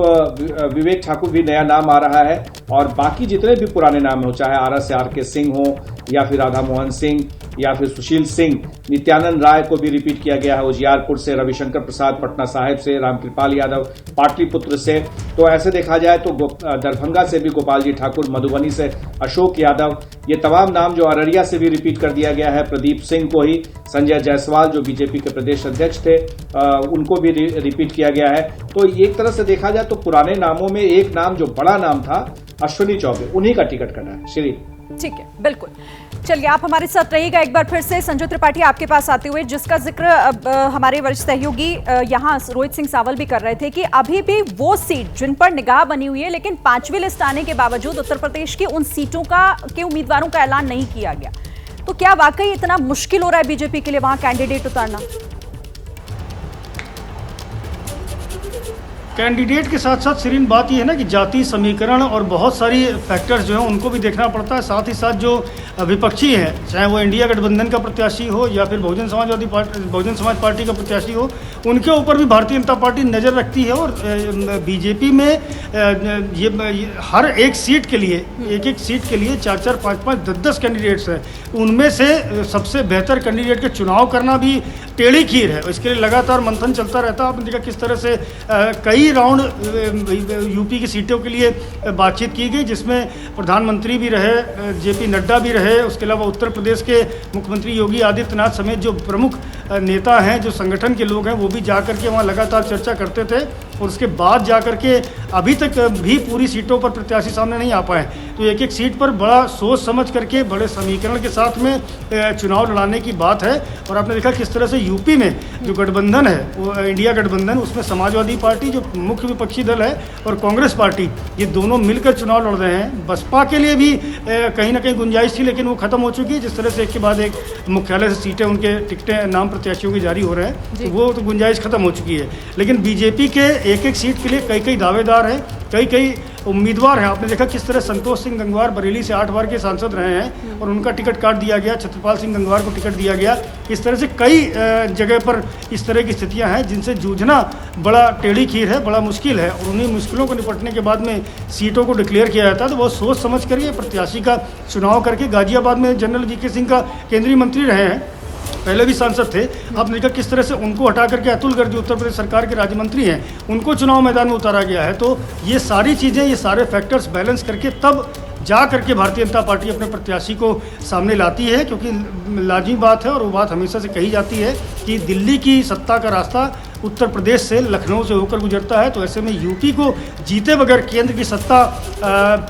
विवेक ठाकुर भी नया नाम आ रहा है और बाकी जितने भी पुराने नाम हो, चाहे आरा से आर के सिंह हो या फिर राधा मोहन सिंह या फिर सुशील सिंह, नित्यानंद राय को भी रिपीट किया गया है उजियारपुर से, रविशंकर प्रसाद पटना साहिब से, रामकृपाल यादव पाटलिपुत्र से। तो ऐसे देखा जाए तो दरभंगा से भी गोपाल जी ठाकुर, मधुबनी से अशोक यादव, ये तमाम नाम जो अररिया से भी रिपीट कर दिया गया है, प्रदीप सिंह को ही, संजय जायसवाल जो बीजेपी के प्रदेश अध्यक्ष थे उनको भी रिपीट किया गया है। तो एक तरह से देखा जाए तो पुराने नामों में एक नाम जो बड़ा नाम था अश्विनी चौबे, उन्हीं का टिकट कटा है। श्री
ठीक है, बिल्कुल। चलिए आप हमारे साथ रहिएगा। एक बार फिर से संजय त्रिपाठी आपके पास आते हुए, जिसका जिक्र हमारे वरिष्ठ सहयोगी यहाँ रोहित सिंह सावल भी कर रहे थे कि अभी भी वो सीट जिन पर निगाह बनी हुई है, लेकिन 5वीं लिस्ट आने के बावजूद उत्तर प्रदेश की उन सीटों के उम्मीदवारों का ऐलान नहीं किया गया। तो क्या वाकई इतना मुश्किल हो रहा है बीजेपी के लिए वहां कैंडिडेट उतारना?
कैंडिडेट के साथ साथ सिरीन बात यह है ना कि जाति समीकरण और बहुत सारी फैक्टर्स जो हैं उनको भी देखना पड़ता है। साथ ही साथ जो विपक्षी हैं, चाहे वो इंडिया गठबंधन का प्रत्याशी हो या फिर बहुजन समाज पार्टी का प्रत्याशी हो, उनके ऊपर भी भारतीय जनता पार्टी नज़र रखती है। और बीजेपी में ये हर एक सीट के लिए, एक सीट के लिए 4-4, 5-5, 10-10 कैंडिडेट्स हैं। उनमें से सबसे बेहतर कैंडिडेट के चुनाव करना भी टेढ़ी खीर है। इसके लिए लगातार मंथन चलता रहता है। आपने देखा किस तरह से कई राउंड यूपी की सीटों के लिए बातचीत की गई, जिसमें प्रधानमंत्री भी रहे, जेपी नड्डा भी रहे, उसके अलावा उत्तर प्रदेश के मुख्यमंत्री योगी आदित्यनाथ समेत जो प्रमुख नेता हैं, जो संगठन के लोग हैं, वो भी जाकर के वहाँ लगातार चर्चा करते थे। और उसके बाद जाकर के अभी तक भी पूरी सीटों पर प्रत्याशी सामने नहीं आ पाए। तो एक एक सीट पर बड़ा सोच समझ करके, बड़े समीकरण के साथ में चुनाव लड़ाने की बात है। और आपने देखा किस तरह से यूपी में जो गठबंधन है, वो इंडिया गठबंधन, उसमें समाजवादी पार्टी जो मुख्य विपक्षी दल है और कांग्रेस पार्टी, ये दोनों मिलकर चुनाव लड़ रहे हैं। बसपा के लिए भी कहीं ना कहीं गुंजाइश थी, लेकिन वो खत्म हो चुकी है। जिस तरह से एक के बाद एक मुख्यालय से सीटें, उनके टिकटें नाम प्रत्याशियों की जारी हो रहे हैं, तो वो तो गुंजाइश खत्म हो चुकी है। लेकिन बीजेपी के एक एक सीट के लिए कई दावेदार हैं, कई उम्मीदवार हैं। आपने देखा किस तरह संतोष सिंह गंगवार बरेली से 8 बार के सांसद रहे हैं और उनका टिकट काट दिया गया, छत्रपाल सिंह गंगवार को टिकट दिया गया। इस तरह से कई जगह पर इस तरह की स्थितियां हैं जिनसे जूझना बड़ा टेढ़ी खीर है, बड़ा मुश्किल है। और उन्हीं मुश्किलों को निपटने के बाद में सीटों को डिक्लेयर किया जाता है। तो बहुत सोच समझ कर ये प्रत्याशी का चुनाव करके, गाजियाबाद में जनरल वीके सिंह का केंद्रीय मंत्री रहे हैं, पहले भी सांसद थे। आपने देखा किस तरह से उनको हटा करके अतुल गर्ग जो उत्तर प्रदेश सरकार के राज्य मंत्री हैं, उनको चुनाव मैदान में उतारा गया है। तो ये सारी चीज़ें, ये सारे फैक्टर्स बैलेंस करके तब जा करके भारतीय जनता पार्टी अपने प्रत्याशी को सामने लाती है। क्योंकि लाजिमी बात है और वो बात हमेशा से कही जाती है कि दिल्ली की सत्ता का रास्ता उत्तर प्रदेश से, लखनऊ से होकर गुजरता है। तो ऐसे में यूपी को जीते बगैर केंद्र की सत्ता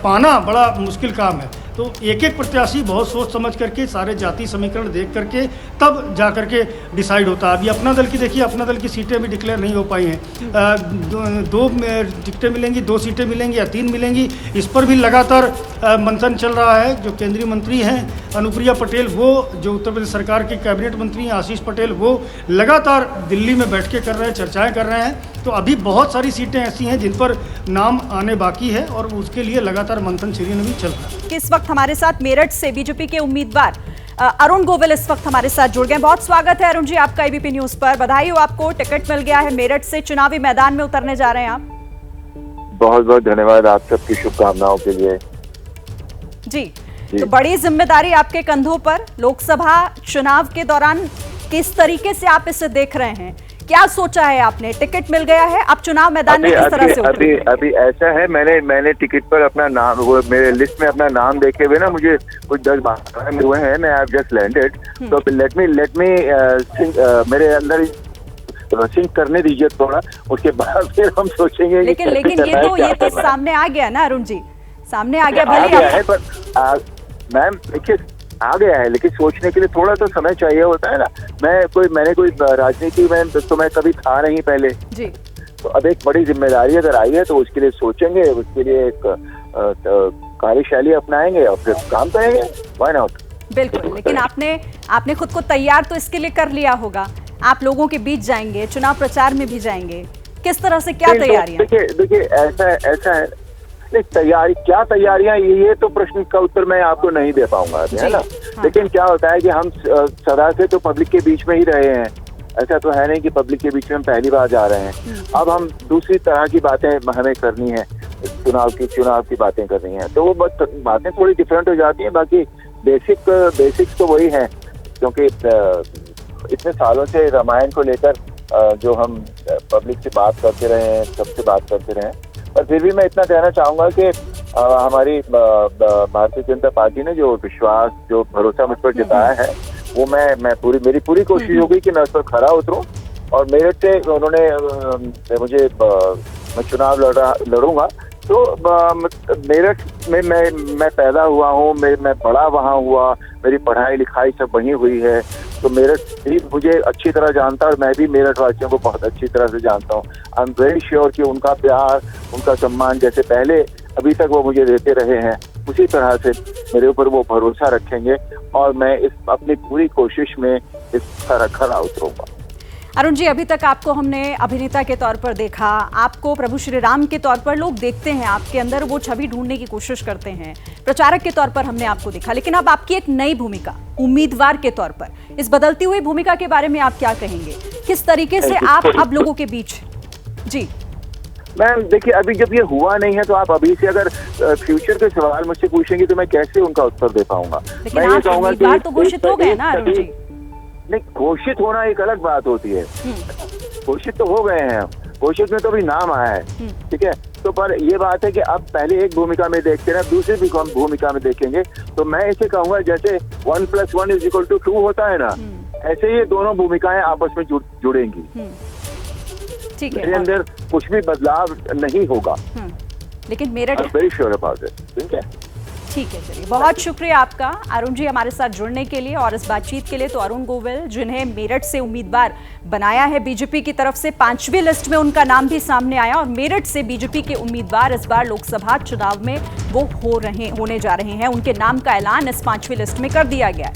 पाना बड़ा मुश्किल काम है। तो एक एक प्रत्याशी बहुत सोच समझ करके, सारे जाति समीकरण देख करके तब जा करके डिसाइड होता है। अभी अपना दल की देखिए, अपना दल की सीटें अभी डिक्लेयर नहीं हो पाई हैं। दो टिकटें मिलेंगी, 2 सीटें मिलेंगी या 3 मिलेंगी, इस पर भी लगातार मंथन चल रहा है। जो केंद्रीय मंत्री हैं अनुप्रिया पटेल, वो जो उत्तर प्रदेश सरकार के कैबिनेट मंत्री हैं आशीष पटेल, वो लगातार दिल्ली में बैठ के कर रहे हैं, चर्चाएँ कर रहे हैं। तो अभी बहुत सारी सीटें ऐसी हैं जिन पर नाम आने बाकी है और उसके लिए लगातार मंथन छीन भी चल रहा है।
इस वक्त हमारे साथ मेरठ से बीजेपी के उम्मीदवार अरुण गोविल इस वक्त हमारे साथ जुड़ गए। बहुत स्वागत है अरुण जी आपका एबीपी न्यूज पर। बधाई हो, आपको टिकट मिल गया है, मेरठ से चुनावी मैदान में उतरने जा रहे हैं आप।
बहुत बहुत धन्यवाद आप सबकी शुभकामनाओं के लिए।
जी, तो बड़ी जिम्मेदारी आपके कंधों पर। लोकसभा चुनाव के दौरान किस तरीके से आप इसे देख रहे हैं, क्या सोचा है आपने? टिकट मिल गया है, अब चुनाव मैदान में किस तरह से उतरेंगे?
अभी ऐसा है, मैंने टिकट पर अपना नाम, वो मेरे लिस्ट में अपना नाम देखे हुए ना मुझे कुछ 10-12 हुए हैं। मैं आई जस्ट लैंडेड, तो लेट मी मेरे अंदर
सिंक करने दीजिए थोड़ा, उसके बाद फिर हम सोचेंगे।
लेकिन ये तो सामने आ गया ना अरुण जी, सामने आ गया।
आ गया है, पर मैम देखिए आ गया है, लेकिन सोचने के लिए थोड़ा तो समय चाहिए होता है ना। मैंने कोई राजनीति में तो मैं कभी था नहीं पहले
जी।
तो अब एक बड़ी जिम्मेदारी अगर आई है तो उसके लिए सोचेंगे, उसके लिए एक कार्यशैली अपनाएंगे और फिर काम करेंगे। Why not?
बिल्कुल, लेकिन आपने खुद को तैयार तो इसके लिए कर लिया होगा। आप लोगों के बीच जाएंगे, चुनाव प्रचार में भी जाएंगे, किस तरह से, क्या तैयारियां?
देखिए ऐसा है, क्या तैयारियां, ये तो प्रश्न का उत्तर मैं आपको नहीं दे पाऊंगा, है ना।
हाँ।
लेकिन क्या होता है कि हम सदा से तो पब्लिक के बीच में ही रहे हैं, ऐसा तो है नहीं कि पब्लिक के बीच में हम पहली बार जा रहे हैं। अब हम दूसरी तरह की बातें हमें करनी है, चुनाव की बातें करनी है, तो वो बातें थोड़ी डिफरेंट हो जाती हैं। बाकी बेसिक्स तो वही है, क्योंकि इतने सालों से रामायण को लेकर जो हम पब्लिक से बात करते रहे हैं, सबसे बात करते रहे हैं। पर फिर भी मैं इतना कहना चाहूंगा कि हमारी भारतीय जनता पार्टी ने जो विश्वास, जो भरोसा मुझ पर जताया है, वो मेरी पूरी कोशिश होगी कि मैं उस पर खरा उतरूं। और मेरठ से उन्होंने मैं चुनाव लड़ूंगा, तो मेरठ में मैं पैदा हुआ हूँ, मैं बड़ा वहाँ हुआ, मेरी पढ़ाई लिखाई सब वहीं हुई है, तो मेरठ भी मुझे अच्छी तरह जानता है और मैं भी मेरठ वासियों को बहुत अच्छी तरह से जानता हूँ। आई एम वेरी श्योर कि उनका प्यार, उनका सम्मान जैसे पहले अभी तक वो मुझे देते रहे हैं, उसी तरह से मेरे ऊपर वो भरोसा रखेंगे और मैं अपनी पूरी कोशिश में इस तरह खरा उतरूंगा।
अरुण जी, अभी तक आपको हमने अभिनेता के तौर पर देखा, आपको प्रभु श्री राम के तौर पर लोग देखते हैं, आपके अंदर वो छवि ढूंढने की कोशिश करते हैं, प्रचारक के तौर पर हमने आपको देखा, लेकिन अब आपकी एक नई भूमिका उम्मीदवार के तौर पर, इस बदलती हुई भूमिका के बारे में आप क्या कहेंगे? किस तरीके से आप अब लोगों के बीच? जी
मैम देखिए, अभी जब ये हुआ नहीं है तो आप अभी से अगर फ्यूचर के सवाल मुझसे पूछेंगे तो मैं कैसे उनका उत्तर दे पाऊंगा?
मैं ये कहूंगा कि तो घोषित हो गए ना अरुण जी।
नहीं, घोषित होना एक अलग बात होती है, घोषित तो हो गए हैं, घोषित में तो भी नाम आया है, ठीक है। तो पर ये बात है कि अब पहले एक भूमिका में देखते हैं, दूसरी भी भूमिका में देखेंगे, तो मैं इसे कहूंगा जैसे 1+1 = 2 होता है ना, ऐसे ये दोनों भूमिकाएं आपस में जुड़ेंगी।
ठीक है,
मेरे अंदर कुछ भी बदलाव नहीं होगा,
लेकिन Meerut
very sure about it.
ठीक है, चलिए, बहुत शुक्रिया आपका अरुण जी हमारे साथ जुड़ने के लिए और इस बातचीत के लिए। तो अरुण गोविल, जिन्हें मेरठ से उम्मीदवार बनाया है बीजेपी की तरफ से, 5वीं लिस्ट में उनका नाम भी सामने आया और मेरठ से बीजेपी के उम्मीदवार इस बार लोकसभा चुनाव में वो होने जा रहे हैं। उनके नाम का ऐलान इस 5वीं लिस्ट में कर दिया गया।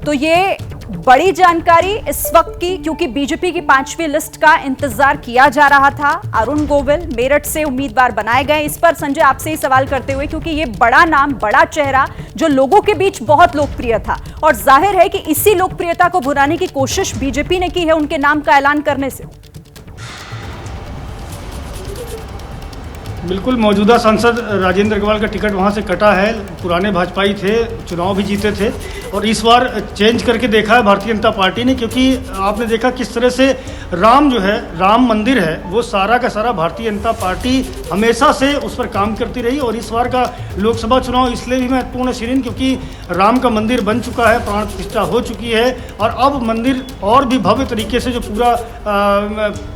तो ये बड़ी जानकारी इस वक्त की, क्योंकि बीजेपी की 5वीं लिस्ट का इंतजार किया जा रहा था। अरुण गोविल मेरठ से उम्मीदवार बनाए गए। इस पर संजय आपसे ही सवाल करते हुए, क्योंकि ये बड़ा नाम, बड़ा चेहरा जो लोगों के बीच बहुत लोकप्रिय था और जाहिर है कि इसी लोकप्रियता को भुनाने की कोशिश बीजेपी ने की है उनके नाम का ऐलान करने से।
बिल्कुल, मौजूदा सांसद राजेंद्र अग्रवाल का टिकट वहाँ से कटा है। पुराने भाजपाई थे, चुनाव भी जीते थे और इस बार चेंज करके देखा है भारतीय जनता पार्टी ने, क्योंकि आपने देखा किस तरह से राम मंदिर है, वो सारा का सारा भारतीय जनता पार्टी हमेशा से उस पर काम करती रही। और इस बार का लोकसभा चुनाव इसलिए भी महत्वपूर्ण है शिरीन, क्योंकि राम का मंदिर बन चुका है, प्राण प्रतिष्ठा हो चुकी है और अब मंदिर और भी भव्य तरीके से जो पूरा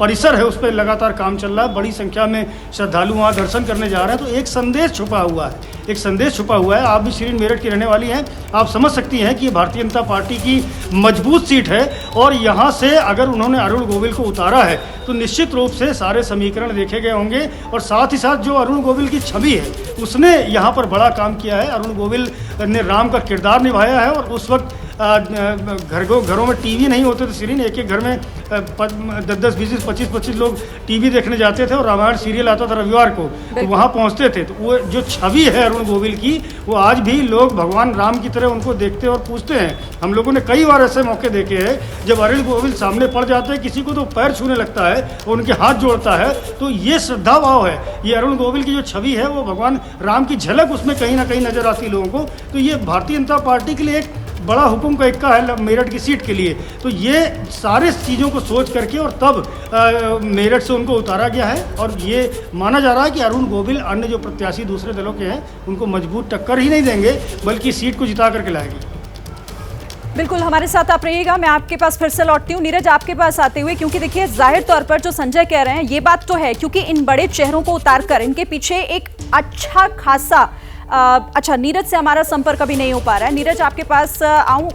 परिसर है उस पर लगातार काम चल रहा है। बड़ी संख्या में श्रद्धालु वहाँ दर्शन करने जा रहे हैं। तो एक संदेश छुपा हुआ है, आप भी शिरीन मेरठ की रहने वाली हैं, आप समझ सकती हैं कि ये भारतीय जनता पार्टी की मजबूत सीट है और यहाँ से अगर उन्होंने अरुण गोविल को उतारा है तो निश्चित रूप से सारे समीकरण देखे गए होंगे और साथ ही साथ जो अरुण गोविल की छवि है उसने यहाँ पर बड़ा काम किया है। अरुण गोविल ने राम का किरदार निभाया है और उस वक्त घरों में टीवी नहीं होते थे शिरीन, एक घर में 10-10, 20-20, 25-25 लोग टीवी देखने जाते थे और रामायण सीरियल आता था रविवार को, तो वहाँ पहुँचते थे। तो वो जो छवि है अरुण गोविल की, वो आज भी लोग भगवान राम की तरह उनको देखते और पूछते हैं। हम लोगों ने कई बार ऐसे मौके देखे हैं जब अरुण गोविल सामने पड़ जाते हैं, किसी को तो पैर छूने लगता है और उनके हाथ जोड़ता है। तो ये श्रद्धा भाव है, ये अरुण गोविल की जो छवि है वो भगवान राम की झलक उसमें कहीं ना कहीं नजर आती है लोगों को। तो ये भारतीय जनता पार्टी के लिए एक बड़ा हुकुम का इक्का है मेरठ की सीट के लिए। तो ये सारे चीज़ों को सोच करके और तब मेरठ से उनको उतारा गया है और ये माना जा रहा है कि अरुण गोविल अन्य जो प्रत्याशी दूसरे दलों के हैं उनको मजबूत टक्कर ही नहीं देंगे बल्कि सीट को जिता करके लाएंगे।
बिल्कुल, हमारे साथ आप रहिएगा। मैं आपके पास फिर से लौटती हूँ नीरज, आपके पास आते हुए, क्योंकि देखिए जाहिर तौर पर जो संजय कह रहे हैं ये बात तो है, क्योंकि इन बड़े चेहरों को उतारकर इनके पीछे एक अच्छा खासा अच्छा, नीरज से हमारा संपर्क अभी नहीं हो पा रहा है। नीरज, आपके पास आऊं,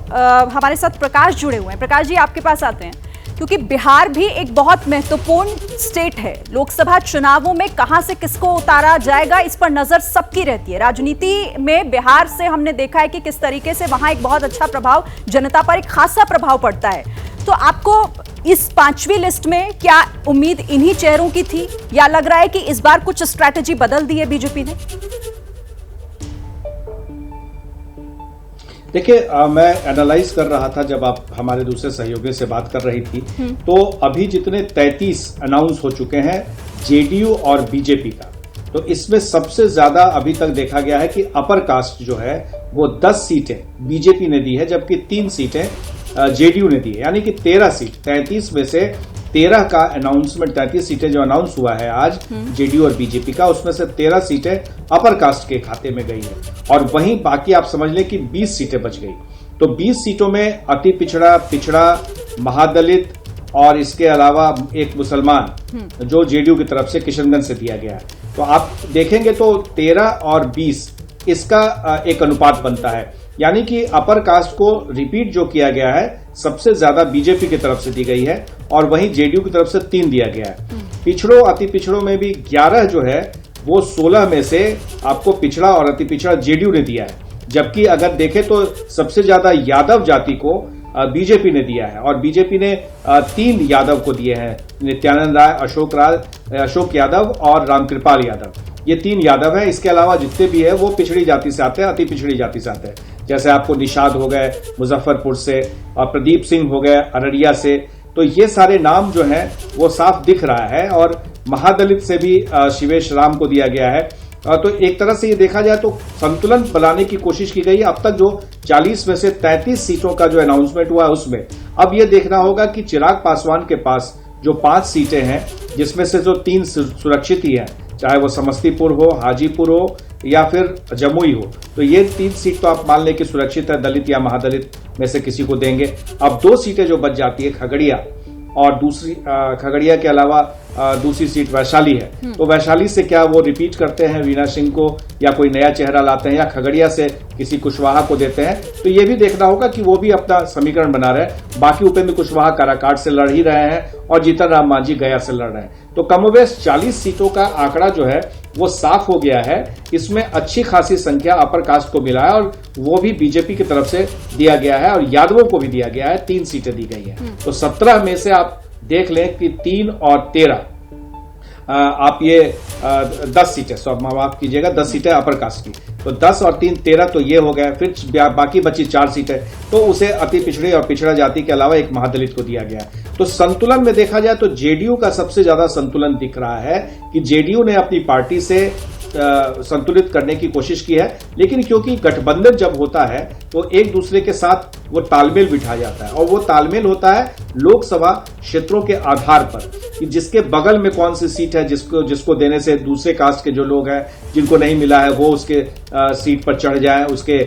हमारे साथ प्रकाश जुड़े हुए हैं। प्रकाश जी, आपके पास आते हैं, क्योंकि बिहार भी एक बहुत महत्वपूर्ण स्टेट है। लोकसभा चुनावों में कहां से किसको उतारा जाएगा, इस पर नजर सबकी रहती है। राजनीति में बिहार से हमने देखा है कि किस तरीके से वहां एक बहुत अच्छा प्रभाव, जनता पर एक खासा प्रभाव पड़ता है। तो आपको इस 5वीं लिस्ट में क्या उम्मीद इन्हीं चेहरों की थी, या लग रहा है कि इस बार कुछ स्ट्रैटेजी बदल दी है बीजेपी ने?
देखिए, मैं एनालाइज कर रहा था जब आप हमारे दूसरे सहयोगियों से बात कर रही थी, तो अभी जितने 33 अनाउंस हो चुके हैं जेडीयू और बीजेपी का, तो इसमें सबसे ज्यादा अभी तक देखा गया है कि अपर कास्ट जो है वो 10 सीटें बीजेपी ने दी है, जबकि 3 सीटें जेडीयू ने दी है। यानी कि 13 सीट, 33 में से 13 का अनाउंसमेंट, 33 सीटें जो अनाउंस हुआ है आज जेडीयू और बीजेपी का, उसमें से 13 सीटें अपर कास्ट के खाते में गई है, और वहीं बाकी आप समझ लें कि 20 सीटें बच गई। तो 20 सीटों में अति पिछड़ा, पिछड़ा, महादलित और इसके अलावा एक मुसलमान जो जेडीयू की तरफ से किशनगंज से दिया गया है। तो आप देखेंगे तो 13 और 20 इसका एक अनुपात बनता है, यानी कि अपर कास्ट को रिपीट जो किया गया है सबसे ज्यादा बीजेपी की तरफ से दी गई है, और वहीं जेडीयू की तरफ से 3 दिया गया है। पिछड़ों, अति पिछड़ों में भी 11 जो है वो 16 में से आपको पिछड़ा और अति पिछड़ा जेडीयू ने दिया है, जबकि अगर देखें तो सबसे ज्यादा यादव जाति को बीजेपी ने दिया है, और बीजेपी ने 3 यादव को दिए हैं, नित्यानंद राय, अशोक यादव और रामकृपाल यादव। ये 3 यादव हैं। इसके अलावा जितने भी है वो पिछड़ी जाति से आते हैं, अति पिछड़ी जाति से आते हैं। जैसे आपको निषाद हो गए मुजफ्फरपुर से, और प्रदीप सिंह हो गए अररिया से। तो ये सारे नाम जो हैं वो साफ दिख रहा है, और महादलित से भी शिवेश राम को दिया गया है। तो एक तरह से ये देखा जाए तो संतुलन बनाने की कोशिश की गई है। अब तक जो 40 में से 33 सीटों का जो अनाउंसमेंट हुआ है उसमें अब ये देखना होगा कि चिराग पासवान के पास जो 5 सीटें हैं, जिसमें से जो 3 सुरक्षित ही हैं, चाहे वो समस्तीपुर हो, हाजीपुर हो या फिर जमुई हो, तो ये 3 सीट तो आप मान लें कि सुरक्षित है, दलित या महादलित में से किसी को देंगे। अब 2 सीटें जो बच जाती है, खगड़िया और दूसरी, खगड़िया के अलावा दूसरी सीट वैशाली है। तो वैशाली से क्या वो रिपीट करते हैं वीना सिंह को, या कोई नया चेहरा लाते हैं, या खगड़िया से किसी कुशवाहा को देते हैं? तो ये भी देखना होगा कि वो भी अपना समीकरण बना रहे हैं। बाकी उपेंद्र कुशवाहा काराकाट से लड़ ही रहे हैं, और जीतन राम मांझी गया से लड़ रहे हैं। तो कमोबेश 40 सीटों का आंकड़ा जो है वो साफ हो गया है। इसमें अच्छी खासी संख्या अपर कास्ट को मिला है, और वो भी बीजेपी की तरफ से दिया गया है, और यादवों को भी दिया गया है। 3 सीटें दी गई हैं। तो 17 में से आप देख लें कि 3 और 13 आप ये 10 सीटें, माफ कीजिएगा, 10 सीटें अपर कास्ट की, तो 10 और 3 13, तो ये हो गया। फिर बाकी बची 4 सीटें, तो उसे अति पिछड़ी और पिछड़ा जाति के अलावा एक महादलित को दिया गया। तो संतुलन में देखा जाए तो जेडीयू का सबसे ज्यादा संतुलन दिख रहा है कि जेडीयू ने अपनी पार्टी से संतुलित करने की कोशिश की है, लेकिन क्योंकि गठबंधन जब होता है तो एक दूसरे के साथ वो तालमेल बिठा जाता है, और वो तालमेल होता है लोकसभा क्षेत्रों के आधार पर कि जिसके बगल में कौन सी सीट है, जिसको देने से दूसरे कास्ट के जो लोग हैं जिनको नहीं मिला है वो उसके सीट पर चढ़ जाए, उसके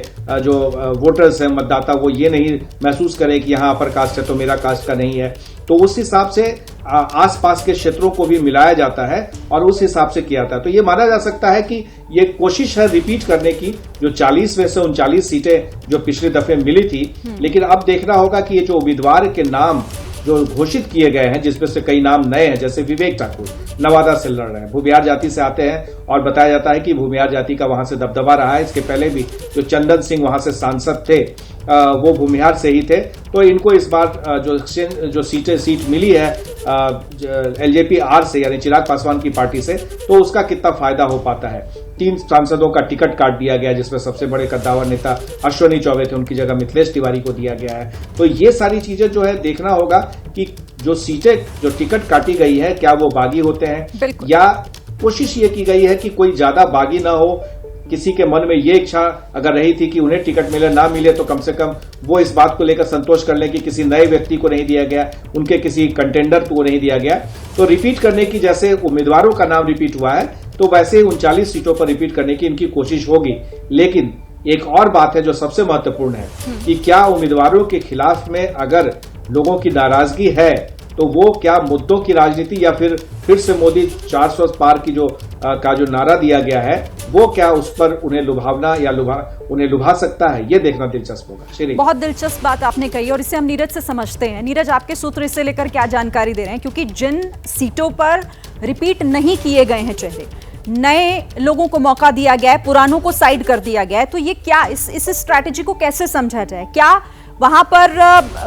जो वोटर्स हैं, मतदाता, वो ये नहीं महसूस करें कि यहाँ अपर कास्ट है तो मेरा कास्ट का नहीं है। तो उस हिसाब से आसपास के क्षेत्रों को भी मिलाया जाता है, और उस हिसाब से किया जाता है। तो ये माना जा सकता है कि ये कोशिश है रिपीट करने की, जो 40 में से 39 सीटें जो पिछले दफे मिली थी। लेकिन अब देखना होगा कि ये जो उम्मीदवार के नाम जो घोषित किए गए हैं, जिसमें से कई नाम नए हैं, जैसे विवेक ठाकुर नवादा से लड़ रहे हैं, भूमिहार जाति से आते हैं, और बताया जाता है कि भूमिहार जाति का वहां से दबदबा रहा है। इसके पहले भी जो चंदन सिंह वहां से सांसद थे वो भूमिहार से ही थे। तो इनको इस बार जो सीट मिली है एलजेपी आर से, यानी चिराग पासवान की पार्टी से, तो उसका कितना फायदा हो पाता है। 3 सांसदों का टिकट काट दिया गया, जिसमें सबसे बड़े कद्दावर नेता अश्वनी चौबे थे, उनकी जगह मिथिलेश तिवारी को दिया गया है। तो ये सारी चीजें जो है देखना होगा कि जो सीटें, जो टिकट काटी गई है, क्या वो बागी होते हैं, या कोशिश ये की गई है कि कोई ज्यादा बागी ना हो। किसी के मन में ये इच्छा अगर रही थी कि उन्हें टिकट मिले, ना मिले, तो कम से कम वो इस बात को लेकर संतोष कर लें कि किसी नए व्यक्ति को नहीं दिया गया, उनके किसी कंटेंडर को नहीं दिया गया। तो रिपीट करने की, जैसे उम्मीदवारों का नाम रिपीट हुआ है, तो वैसे ही 39 सीटों पर रिपीट करने की इनकी कोशिश होगी। लेकिन एक और बात है जो सबसे महत्वपूर्ण है कि क्या उम्मीदवारों के खिलाफ में अगर लोगों की नाराजगी है तो वो क्या मुद्दों की राजनीति या फिर से मोदी 400 पार की का जो नारा दिया गया है वो क्या उस पर उन्हें लुभावना या उन्हें लुभा सकता है, ये देखना दिलचस्प होगा। श्री
बहुत दिलचस्प बात आपने कही और इसे हम नीरज से समझते हैं। नीरज, आपके सूत्र इसे लेकर क्या जानकारी दे रहे हैं, क्योंकि जिन सीटों पर रिपीट नहीं किए गए हैं चेहरे, नए लोगों को मौका दिया गया है, पुरानों को साइड कर दिया गया है, तो ये क्या इस स्ट्रैटेजी को कैसे समझा जाए? क्या वहां पर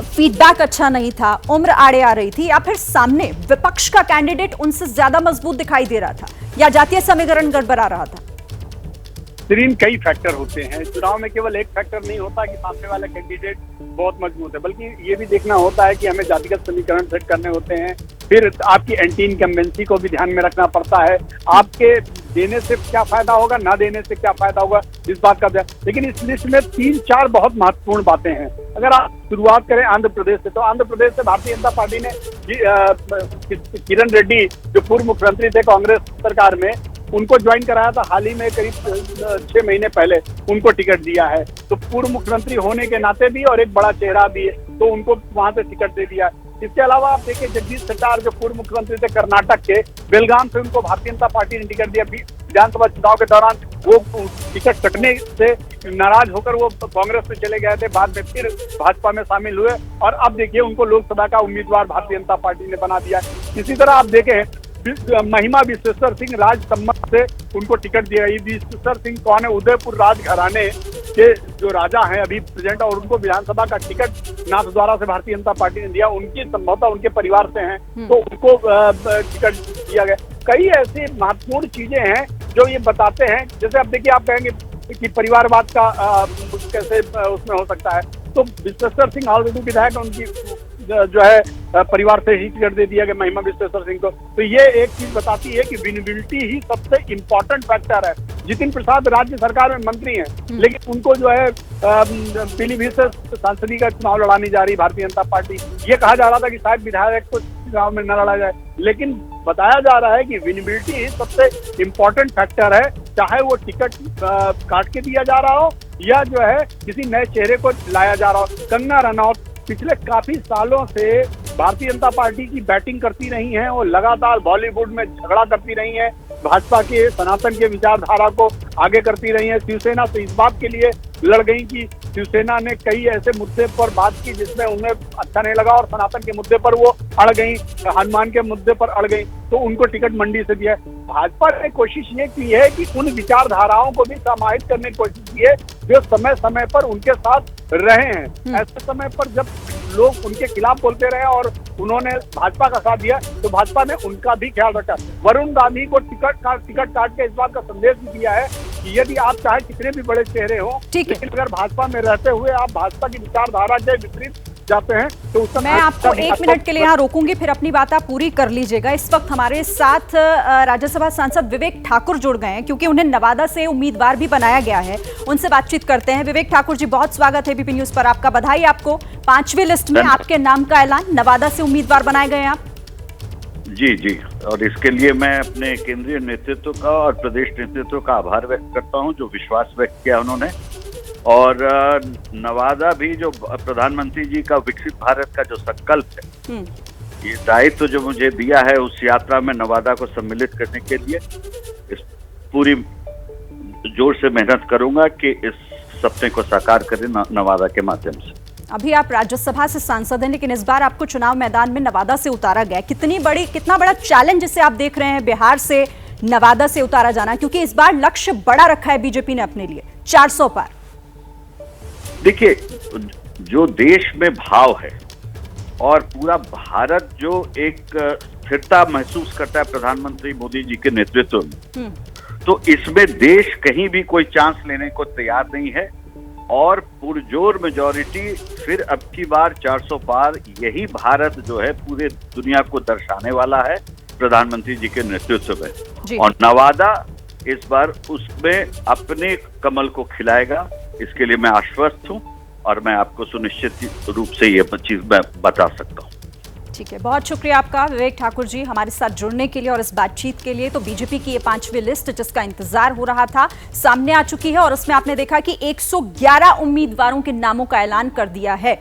फीडबैक अच्छा नहीं था, उम्र आड़े आ रही थी, या फिर सामने विपक्ष का कैंडिडेट उनसे ज्यादा मजबूत दिखाई दे रहा था, या जातीय समीकरण गड़बड़ा रहा था?
तीन कई फैक्टर होते हैं चुनाव में। केवल एक फैक्टर नहीं होता कि सामने वाला कैंडिडेट बहुत मजबूत है, बल्कि ये भी देखना होता है कि हमें जातिगत समीकरण सेट करने होते हैं। फिर आपकी एंटी इनकम्बेंसी को भी ध्यान में रखना पड़ता है। आपके देने से क्या फायदा होगा, ना देने से क्या फायदा होगा, इस बात का। लेकिन इस लिस्ट में 3-4 बहुत महत्वपूर्ण बातें हैं। अगर आप शुरुआत करें आंध्र प्रदेश से, तो आंध्र प्रदेश से भारतीय जनता पार्टी ने किरण रेड्डी जो पूर्व मुख्यमंत्री थे कांग्रेस सरकार में, उनको ज्वाइन कराया था हाल ही में, करीब 6 महीने पहले उनको टिकट दिया है। तो पूर्व मुख्यमंत्री होने के नाते भी और एक बड़ा चेहरा भी है, तो उनको वहां से टिकट दे दिया। इसके अलावा आप देखिए जगदीश शेट्टार जो पूर्व मुख्यमंत्री थे कर्नाटक के, बेलगाम से उनको भारतीय जनता पार्टी ने टिकट दिया। विधानसभा चुनाव के दौरान वो टिकट कटने से नाराज होकर वो कांग्रेस में चले गए थे, बाद में फिर भाजपा में शामिल हुए और अब देखिए उनको लोकसभा का उम्मीदवार भारतीय जनता पार्टी ने बना दिया। इसी तरह आप देखें महिमा विश्वेश्वर सिंह राजसमंद से उनको टिकट दिया। विश्वेश्वर सिंह कौन है? उदयपुर राजघराने के जो राजा हैं अभी प्रेजेंट, और उनको विधानसभा का टिकट नाथद्वारा से भारतीय जनता पार्टी ने दिया। उनकी संभवतः उनके परिवार से हैं, तो उनको टिकट दिया गया। कई ऐसी महत्वपूर्ण चीजें हैं जो ये बताते हैं। जैसे अब देखिए, आप कहेंगे कि परिवारवाद का कैसे उसमें हो सकता है, तो विश्वेश्वर सिंह ऑलरेडी विधायक, उनकी जो है परिवार से ही टिकट दे दिया गया महिमा विश्वेश्वर सिंह को। तो ये एक चीज बताती है कि विनेबिलिटी ही सबसे इम्पोर्टेंट फैक्टर है। जितिन प्रसाद राज्य सरकार में मंत्री हैं, लेकिन उनको जो है पीलीभीत से सांसदी का चुनाव लड़ाने जा रही भारतीय जनता पार्टी। ये कहा जा रहा था कि शायद विधायक को चुनाव में न लड़ा जाए, लेकिन बताया जा रहा है कि विनेबिलिटी ही सबसे इम्पोर्टेंट फैक्टर है, चाहे वो टिकट काट के दिया जा रहा हो या जो है किसी नए चेहरे को लाया जा रहा हो। कंगना रनौत पिछले काफी सालों से भारतीय जनता पार्टी की बैटिंग करती रही हैं और लगातार बॉलीवुड में झगड़ा करती रही हैं, भाजपा के सनातन के विचारधारा को आगे करती रही हैं। शिवसेना से इस बात के लिए लड़ गई कि शिवसेना ने कई ऐसे मुद्दे पर बात की जिसमें उन्हें अच्छा नहीं लगा और सनातन के मुद्दे पर वो अड़ गई, हनुमान के मुद्दे पर अड़ गई, तो उनको टिकट मंडी से दिया। भाजपा ने कोशिश ये की है कि उन विचारधाराओं को भी समाहित करने की कोशिश की है जो समय समय पर उनके साथ रहे हैं। ऐसे समय पर जब लोग उनके खिलाफ बोलते रहे और उन्होंने भाजपा का साथ दिया, तो भाजपा ने उनका भी ख्याल रखा। वरुण गांधी को टिकट काट के इस बात का संदेश भी दिया है कि यदि आप चाहे कितने भी बड़े चेहरे हो, लेकिन अगर भाजपा में रहते हुए आप भाजपा की विचारधारा से विपरीत जाते हैं तो उस
मैं आपको 1 मिनट के लिए यहाँ रोकूंगी, फिर अपनी बात आप पूरी कर लीजिएगा। इस वक्त हमारे साथ राज्यसभा सांसद विवेक ठाकुर जुड़ गए हैं, क्योंकि उन्हें नवादा से उम्मीदवार भी बनाया गया है। उनसे बातचीत करते हैं। विवेक ठाकुर जी, बहुत स्वागत है एबीपी न्यूज पर आपका। बधाई आपको, 5वीं लिस्ट में आपके नाम का ऐलान, नवादा से उम्मीदवार बनाए गए आप।
जी, और इसके लिए मैं अपने केंद्रीय नेतृत्व का और प्रदेश नेतृत्व का आभार व्यक्त करता हूं, जो विश्वास व्यक्त किया उन्होंने। और नवादा भी जो प्रधानमंत्री जी का विकसित भारत का जो संकल्प है, ये दायित्व जो मुझे दिया है उस यात्रा में नवादा को सम्मिलित करने के लिए इस पूरी जोर से मेहनत करूंगा कि इस सपने को साकार करें नवादा के माध्यम से।
अभी आप राज्यसभा से सांसद हैं, लेकिन इस बार आपको चुनाव मैदान में नवादा से उतारा गया। कितना बड़ा चैलेंज जिसे आप देख रहे हैं बिहार से नवादा से उतारा जाना, क्योंकि इस बार लक्ष्य बड़ा रखा है बीजेपी ने अपने लिए, 400 पार।
देखिए, जो देश में भाव है और पूरा भारत जो एक स्थिरता महसूस करता है प्रधानमंत्री मोदी जी के नेतृत्व में, तो इसमें देश कहीं भी कोई चांस लेने को तैयार नहीं है और पुरजोर मेजॉरिटी फिर अब की बार 400 पार, यही भारत जो है पूरे दुनिया को दर्शाने वाला है प्रधानमंत्री जी के नेतृत्व में। और नवादा इस बार उसमें अपने कमल को खिलाएगा, इसके लिए मैं आश्वस्त हूं और मैं आपको सुनिश्चित रूप से ये चीज मैं बता सकता हूं।
ठीक है, बहुत शुक्रिया आपका विवेक ठाकुर जी हमारे साथ जुड़ने के लिए और इस बातचीत के लिए। तो बीजेपी की ये 5वीं लिस्ट जिसका इंतजार हो रहा था सामने आ चुकी है और उसमें आपने देखा कि 111 उम्मीदवारों के नामों का ऐलान कर दिया है।